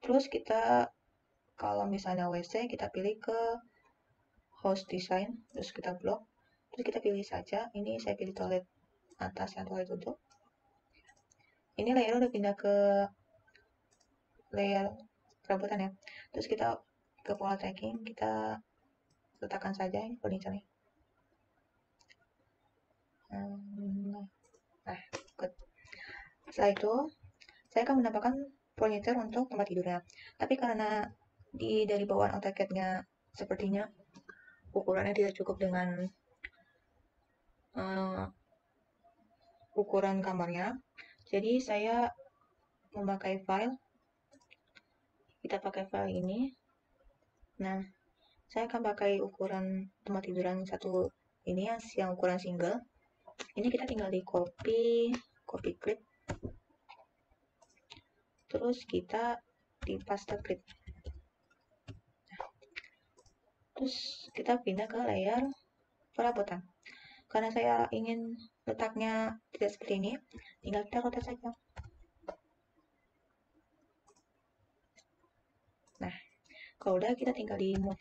Terus kita kalau misalnya WC kita pilih ke host design, terus kita blok. Terus kita pilih saja, ini saya pilih toilet atas yang toilet duduk. Ini layer udah pindah ke layer perabotan ya. Terus kita ke pola tracking, kita letakkan saja ini furniture-nya. Nah, good. Setelah itu, saya akan menambahkan furniture untuk tempat tidurnya. Tapi karena dari bawaan AutoCAD-nya sepertinya ukurannya tidak cukup dengan uh, ukuran kamarnya, jadi saya memakai file. Kita pakai file ini. Nah, saya akan pakai ukuran tempat tidur yang satu ini yang ukuran single. Ini kita tinggal di copy clip, terus kita di paste clip. Terus kita pindah ke layer perabotan. Karena saya ingin letaknya tidak seperti ini, tinggal kita rotate saja. Nah, kalau udah kita tinggal di move.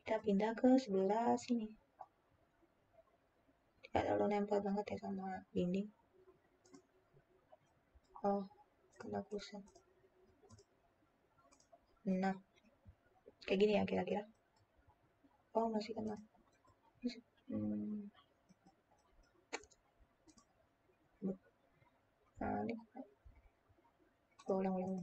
Kita pindah ke sebelah sini. Tidak terlalu nempel banget ya sama dinding. Oh, kena kusen. Nah, kayak gini ya kira-kira. Oh, masih kena. Nah, ini ulang-ulang.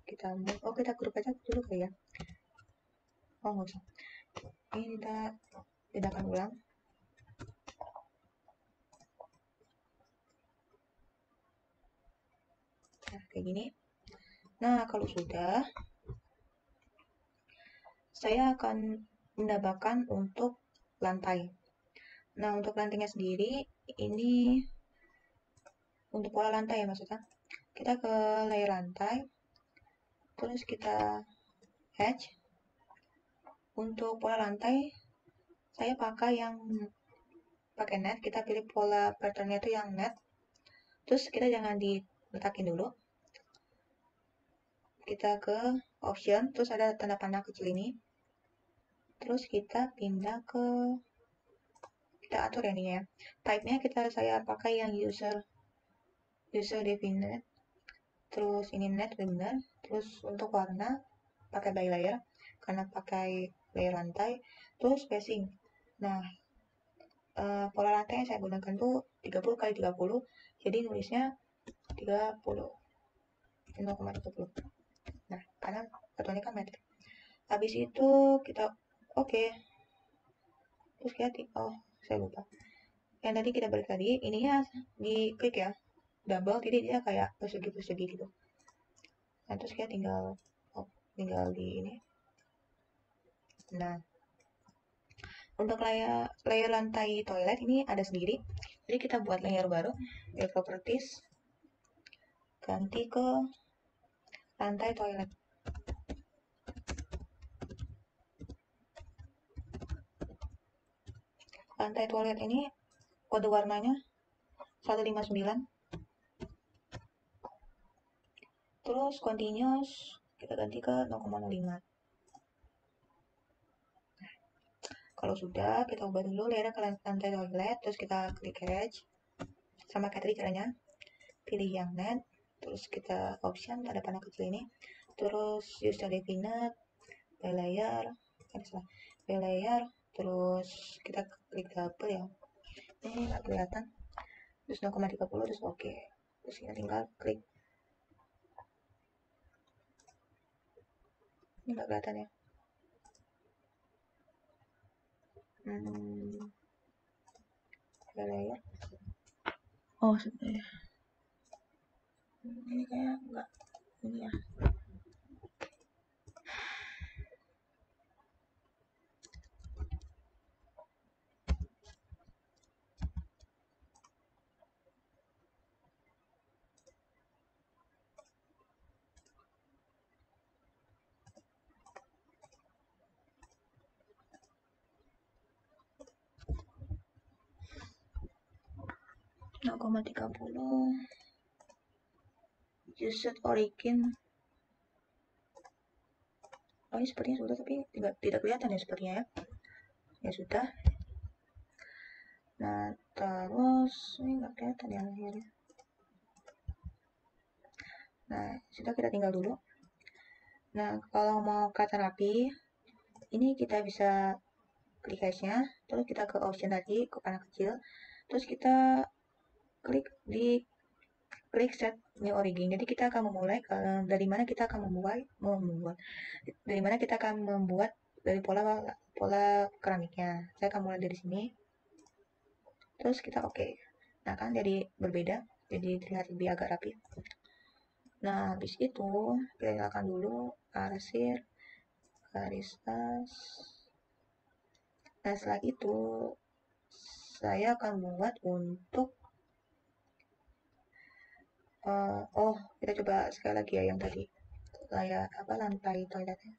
Kita grup aja dulu kali ya. Oh, nggak usah. Ini kita bedakan ulang. Nah, kayak gini. Nah, kalau sudah, saya akan menambahkan untuk lantai. Nah, untuk lantainya sendiri, ini untuk pola lantai ya maksudnya. Kita ke layer lantai, terus kita hatch. Untuk pola lantai, saya pakai yang pakai net. Kita pilih pola patternnya itu yang net. Terus kita jangan diletakin dulu. Kita ke option, terus ada tanda panah kecil ini. Terus kita pindah ke, kita atur ya ini ya. Type-nya saya pakai yang user defined. Terus ini net benar. Terus untuk warna pakai by layer karena pakai layer lantai. Terus spacing. Nah, pola lantai yang saya gunakan tuh 30 kali 30. Jadi nulisnya 30. 0,30. Nah, karena satuannya kan meter. Habis itu kita oke. Terus kita saya lupa. Yang tadi kita balik tadi, ininya diklik ya. Double, jadi dia kayak persegi-persegi gitu. Nah, terus kita tinggal di ini. Nah, untuk layer lantai toilet ini ada sendiri. Jadi kita buat layer baru, di properties, ganti ke lantai toilet. Lantai toilet ini kode warnanya 159. Terus continuous kita ganti ke 0,05. Kalau sudah, kita ubah dulu layer ke lantai toilet, terus kita klik hatch. Sama kayak tadi caranya. Pilih yang net, terus kita option tanda panah kecil ini. Terus user defined, by layer, by layer, terus kita klik double ya. Ini nggak kelihatan. Terus 0,30 terus oke. Terus kita tinggal klik. Ini nggak kelihatan ya. By layer. Oh, sebenarnya. Ini kayak nggak ini ya. Nah, 0,30 used origin. Oh, ini sepertinya sudah, tapi tidak kelihatan ya sepertinya ya. Ya sudah. Nah, terus ini nggak kelihatan ya akhirnya. Nah, sudah, kita tinggal dulu. Nah, kalau mau kata rapi, ini kita bisa klik hashnya, terus kita ke option tadi, ke panah kecil, terus kita klik set new origin. Jadi kita akan memulai dari mana kita akan membuat dari pola keramiknya. Saya akan mulai dari sini. Terus kita oke. Nah, kan jadi berbeda, jadi terlihat lebih agak rapi. Nah, habis itu kita nyalakan dulu arsir, garis tas. Nah, setelah itu saya akan buat untuk kita coba sekali lagi ya yang tadi lantai toiletnya.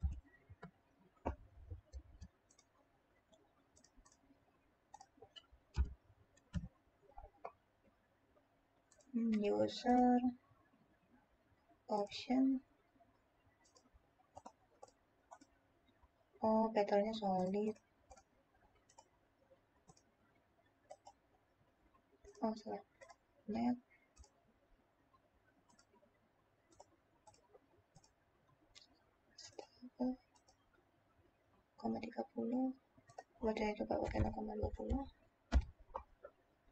User option. Oh, patternnya solid. Oh, salah. Net. Koma 30. Saya coba pakai 0,20.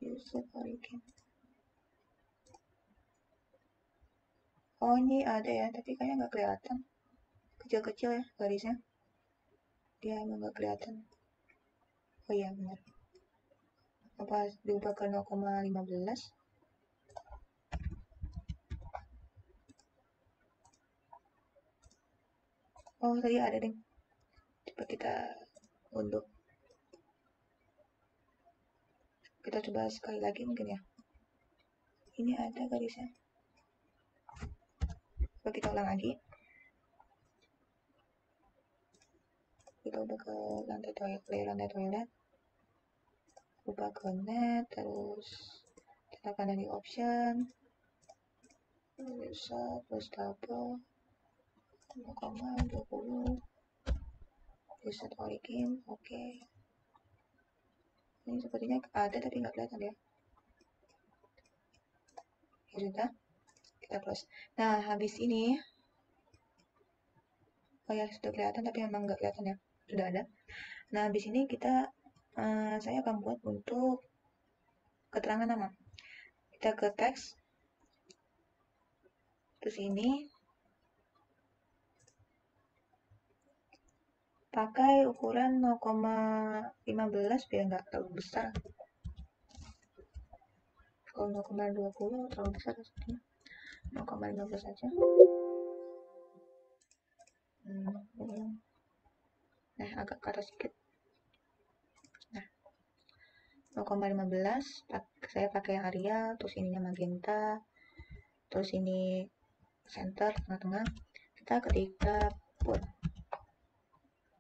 User origin. Oh, ini ada ya, tapi kayaknya nggak kelihatan. Kecil-kecil ya garisnya. Dia emang nggak kelihatan. Oh iya, benar. Apa diubah ke 0,15? Oh, tadi ada deh. Coba kita untuk kita coba sekali lagi mungkin ya. Ini ada garisnya. Coba kita ulang lagi. Kita ubah ke lantai toilet, ubah ke net, terus tekan dari option, bisa terus double 0,20, reset origin. Oke. Ini sepertinya ada tapi nggak kelihatan ya. Ya sudah, kita close. Nah, habis ini, oh ya sudah kelihatan tapi memang nggak kelihatan ya, sudah ada. Nah, habis ini saya akan buat untuk keterangan nama. Kita ke teks, terus ini pakai ukuran 0,15 biar nggak terlalu besar. Kalau 0,20 terlalu besar sepertinya. 0,15 saja. Nah, agak ke atas sedikit. Nah, 0,15 saya pakai yang Arial, terus ininya magenta, terus ini center tengah-tengah. Kita ketika put,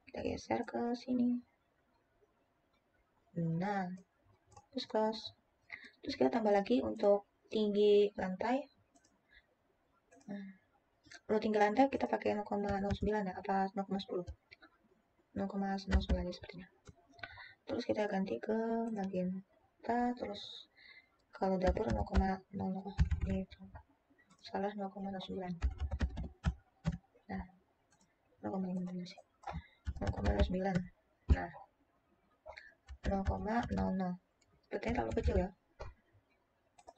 kita geser ke sini. Nah, terus close. Terus kita tambah lagi untuk tinggi lantai. Nah, untuk tinggi lantai kita pakai 0,09 ya, apa 0,10? 0,09 ya sepertinya. Terus kita ganti ke magenta, terus kalau dapur 0,00 gitu. Salah 0,09. Nah, 0,15 sih. 0,09. Nah, 0,00. Sepertinya terlalu kecil ya.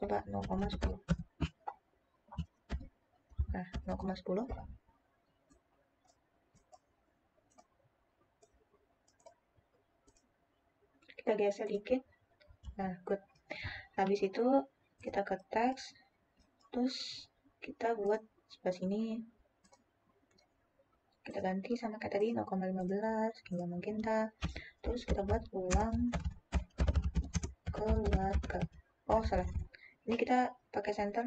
Coba 0,10. Nah, 0,10. Kita geser dikit. Nah, good. Habis itu kita ke teks, terus kita buat sebelah sini. Kita ganti sama kayak tadi 0,15 hingga magenta. Terus kita buat ulang keluarga. Oh, salah. Ini kita pakai center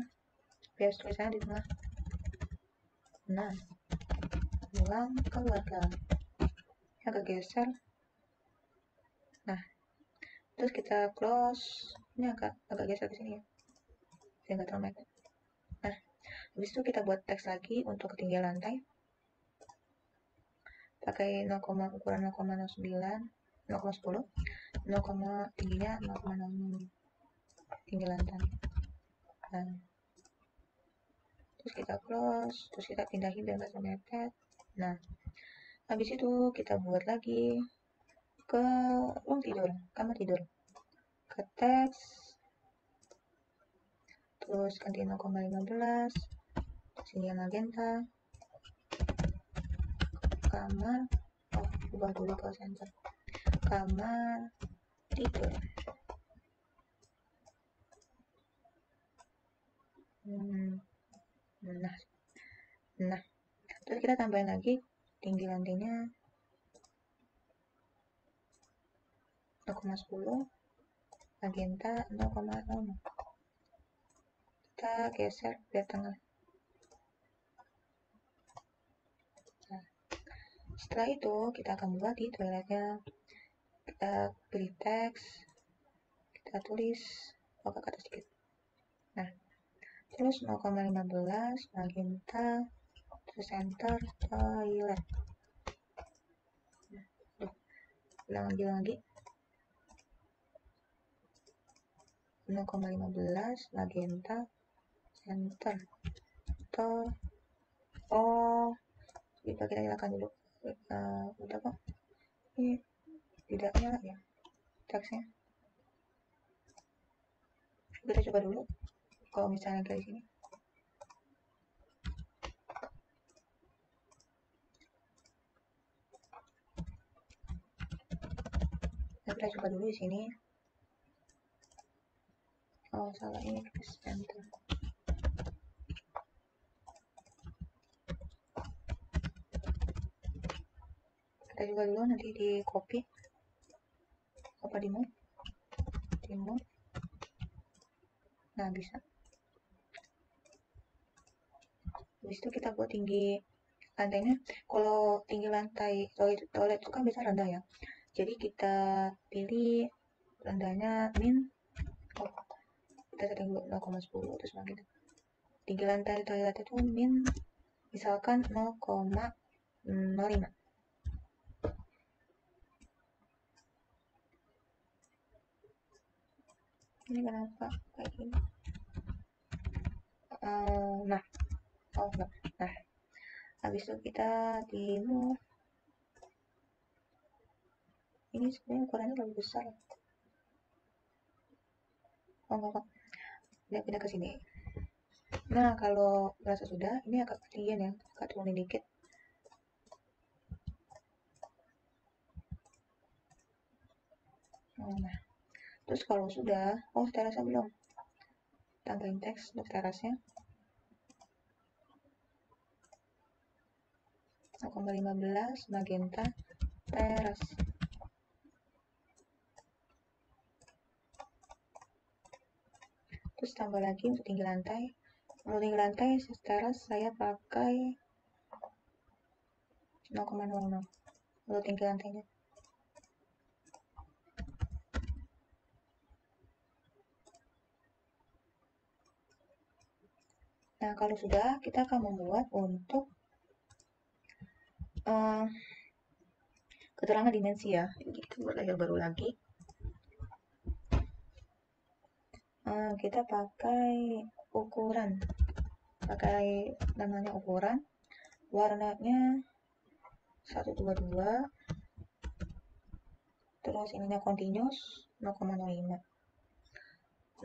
biar tulisannya di tengah. Nah, ulang keluarga. Agak geser. Nah, terus kita close. Ini agak geser ke sini ya. Biar nggak terlalu mepet. Nah, habis itu kita buat teks lagi untuk ketinggian lantai. Pakai 0, ukuran 0,09, 0,10, 0, tingginya 0,06 tinggi lantai. Nah, terus kita close, terus kita pindahin biar nggak terlalu mepet. Nah, habis itu kita buat lagi ke ruang tidur, kamar tidur, ke teks, terus ganti 0,15, sini magenta, kamar, oh ubah dulu ke center, kamar tidur. Nah, terus kita tambahin lagi tinggi lantainya 0,10, magenta 0,0. Kita geser ke tengah. Nah, setelah itu kita akan buat di toiletnya. Kita pilih teks, kita tulis agak ke atas sedikit. Nah, terus 0,15 magenta, terus center toilet. Ulang lagi 0,15 magenta, center oh coba kita nyalakan dulu. Udah kok, ini tidak nyala ya teksnya. Kita coba dulu kalau misalnya dari sini. Nah, kita coba dulu di sini. Oh, salah, ini ke center. kita juga dulu nanti di copy apa di move. Nah bisa. Habis itu kita buat tinggi lantainya. Kalau tinggi lantai toilet itu kan bisa rendah ya, jadi kita pilih rendahnya min, kita setting dulu 0,10 terus makin tinggi lantai toilet itu min misalkan 0,05. Ini kenapa kayak gini? Nah, nah, habis itu kita di move. Ini sebenarnya ukurannya lebih besar. Enggak, dia pindah ke sini. Nah, kalau merasa sudah, ini agak ketinggian ya, agak turunin dikit. Nah, terus kalau sudah, terasnya belum. Tambahin teks untuk terasnya. 0,15 magenta teras. Terus tambah lagi untuk tinggi lantai. Untuk tinggi lantai teras saya pakai 0,00 untuk tinggi lantainya. Nah, kalau sudah, kita akan membuat untuk keterangan dimensi ya. Kita buat layer baru lagi. Kita pakai ukuran, namanya ukuran, warnanya 122, terus ininya continuous 0,05.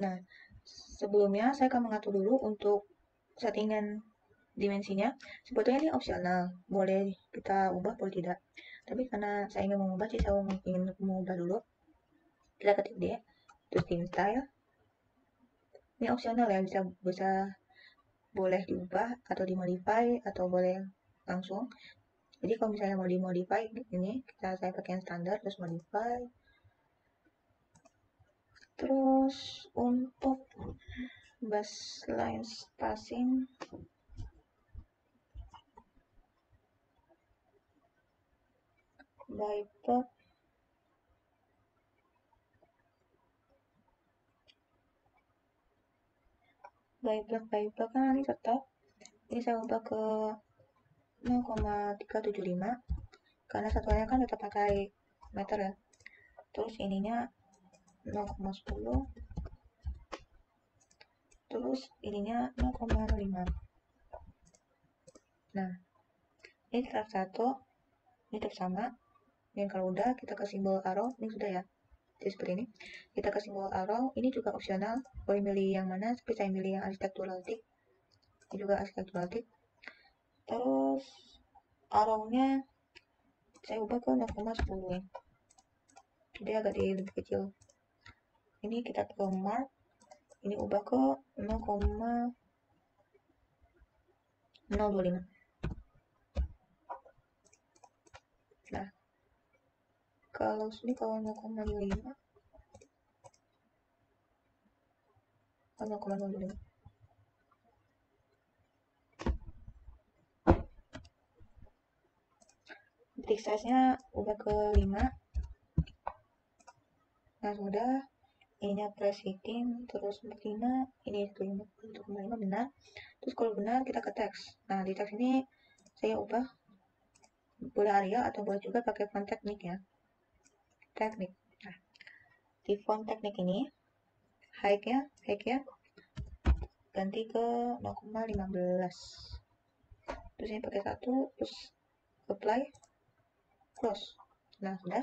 Nah, sebelumnya saya akan mengatur dulu untuk settingan dimensinya. Sebetulnya ini opsional, boleh kita ubah boleh tidak, tapi karena saya ingin mengubah, jadi saya ingin mengubah dulu. Kita ketik D, terus theme style. Ini opsional ya, bisa boleh diubah atau dimodify atau boleh langsung. Jadi kalau misalnya mau dimodify ini, saya pakai yang standar terus modify. Terus untuk baseline spacing by block kan ini tetap, ini saya ubah ke 0,375 karena satuannya kan tetap pakai meter ya. Terus ininya 0,10, terus ininya 0,5. Nah, ini tetap satu, ini tetap sama. Dan kalau udah, kita ke simbol arrow. Ini sudah ya, jadi seperti ini. Kita ke simbol arrow. Ini juga opsional, boleh milih yang mana, tapi saya milih yang architectural tick. Ini juga architectural tick. Terus arrow-nya saya ubah ke 0,10 ya, jadi agak lebih kecil. Ini kita ke mark, ini ubah ke 0,025. Nah, kalau sini kalau 0,05, 0,05. Detik size-nya ubah ke 5. Nah, sudah. Ininya press hitting, terus 45, ini 1,5 benar. Terus kalau benar, kita ke teks. Nah, di teks ini saya ubah, boleh Arial atau boleh juga pakai font teknik ya. Teknik. Nah, di font teknik ini, height-nya ganti ke 0,15. Terus ini pakai 1, terus apply, close. Nah, sudah.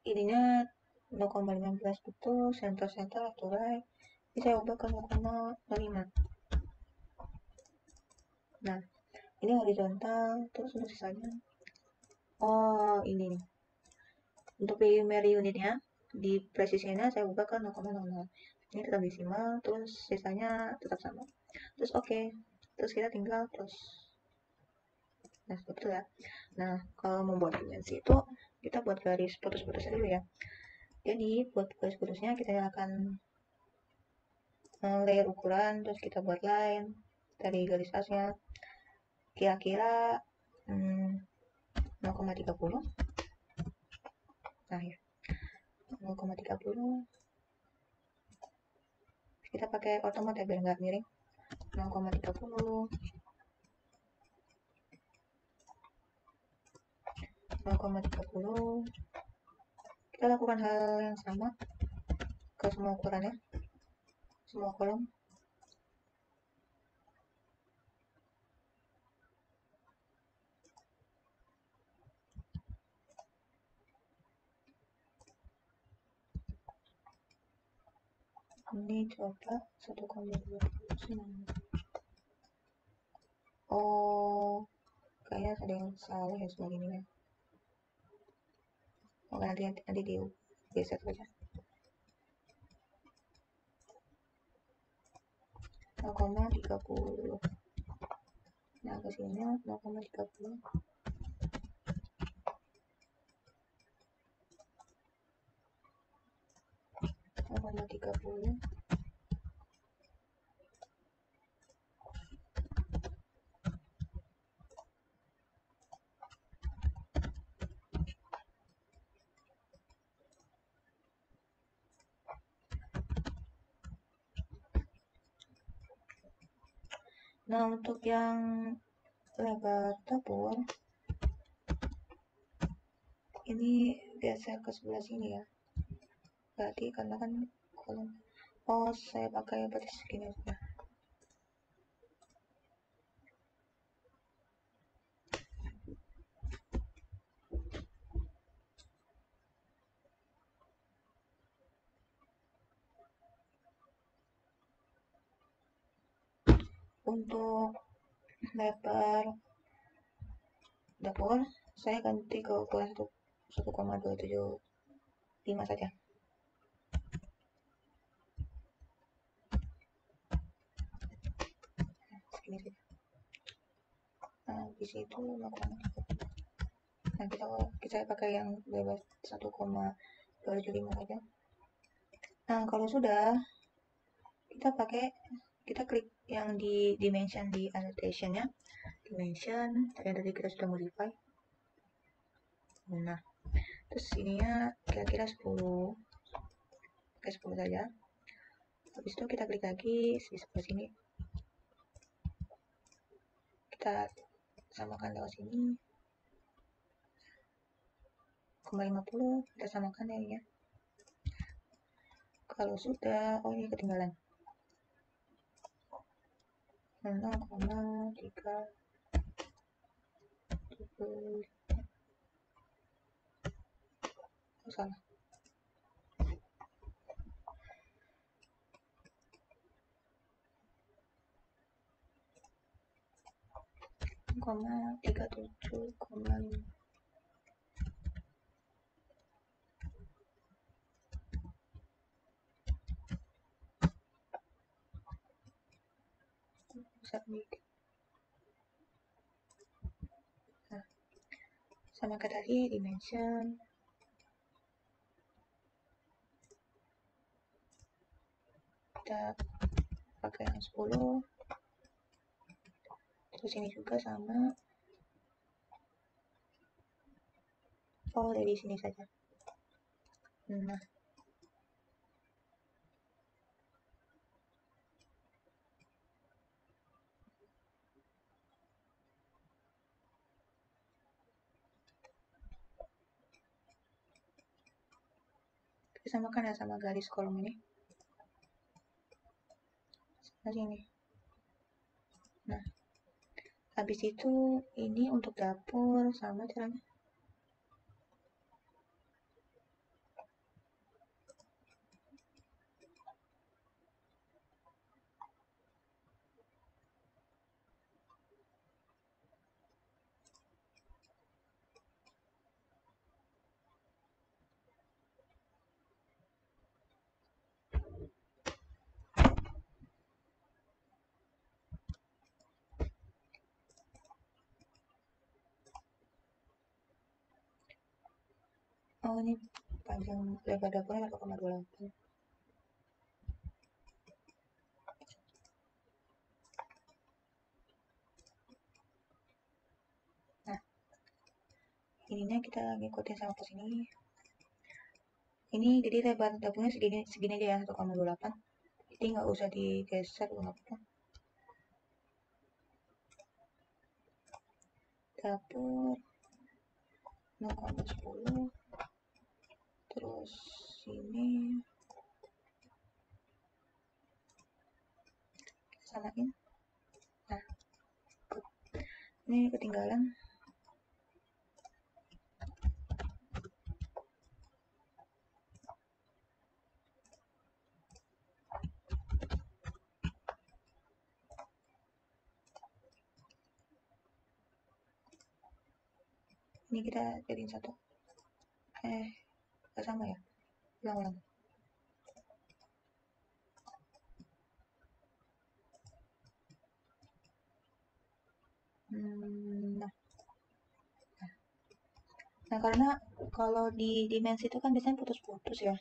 Ininya 0,15 betul, center left to right. Ini saya ubah ke 0,05. Nah, ini horizontal, terus untuk sisanya. Ini nih. Untuk primary unitnya, di presisinya saya ubah ke 0,00. ini tetap desimal, terus sisanya tetap sama, terus oke. Terus kita tinggal close. Nah, seperti itu ya. Nah, kalau membuat dimensi itu kita buat garis putus-putusnya dulu ya. Jadi buat garis putusnya kita akan layer ukuran, terus kita buat line dari garis atasnya kira-kira 0,30. Nah ya, 0,30 kita pakai otomat ya biar nggak miring. 0,30 0,30 kita lakukan hal yang sama ke semua ukurannya, semua kolom. Ini coba 1,29. Oh, kayaknya ada yang salah ya sebagainya. Oh, nanti di reset aja. 0,30. Nah, kesini 0,30. 0,30. Nah, untuk yang lebar dapur ini biasa ke sebelah sini ya. Berarti karena kan kolom. Oh, saya pakai berarti segini aja. Untuk lebar dapur saya ganti ke ukuran 1,275 saja. Segini saja. Nah, di situ 0,3. Nah, kita pakai yang lebar 1,275 saja. Nah, kalau sudah kita klik yang di dimension di annotation ya. Dimension yang tadi kita sudah modify. Nah, terus ininya kira-kira 10. Oke, 10 saja. Habis itu kita klik lagi di sebelah sini. Kita samakan lewat sini. 0,50 kita samakan ya ini ya. Kalau sudah, oh ini ketinggalan. 0,3. Oh, salah. 0,37,5. Submit. Nah, sama kayak tadi dimension. Kita pakai yang 10. Terus ini juga sama. Oh, dari sini saja. Nah, kita samakan ya sama garis kolom ini. Seperti ini. Nah, habis itu ini untuk dapur sama caranya. Oh, ini panjang lebar dapurnya 1,28. Nah, ininya kita ngikutin sama ke sini. Ini jadi lebar dapurnya segini segini aja ya, 1,28. Jadi nggak usah digeser, nggak apa-apa. Dapur 0,10. Terus ini kita samain. Nah, ini ketinggalan. Ini kita jadiin satu. Nggak sama ya? Ulang-ulang. Nah, nah, karena kalau di dimensi itu kan biasanya putus-putus ya.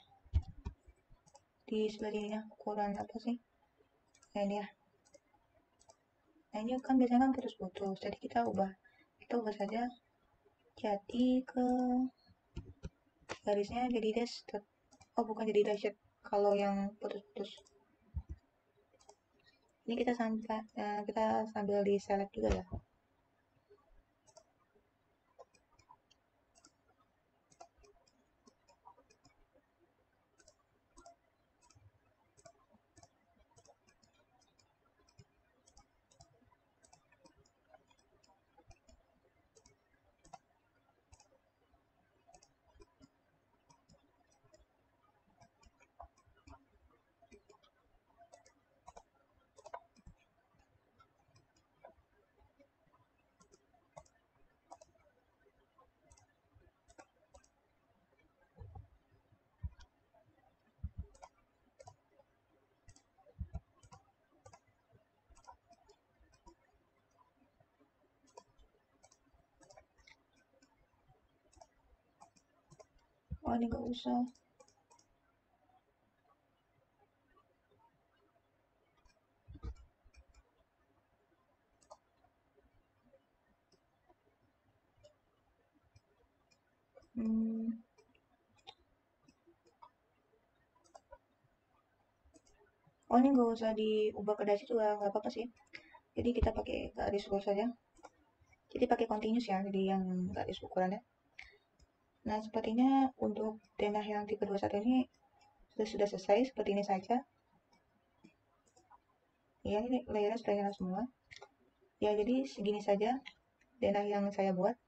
Di sebelahnya ukuran apa sih? Nah, ini ya. Nah, ini kan biasanya kan putus-putus. Jadi kita ubah saja jadi ke garisnya jadi dash. Oh, bukan jadi dash kalau yang putus-putus. Ini kita sambil di select juga ya. Oh, ini nggak usah. Hmm, oh, ini nggak usah diubah ke dash juga nggak apa-apa sih. Jadi kita pakai garis lurus saja. Jadi pakai continuous ya, jadi yang garis ukurannya. Nah, sepertinya untuk denah yang tipe 21 ini sudah selesai, seperti ini saja. Ya, ini layarnya sudah nyala semua. Ya, jadi segini saja denah yang saya buat.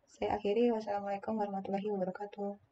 Saya akhiri, wassalamualaikum warahmatullahi wabarakatuh.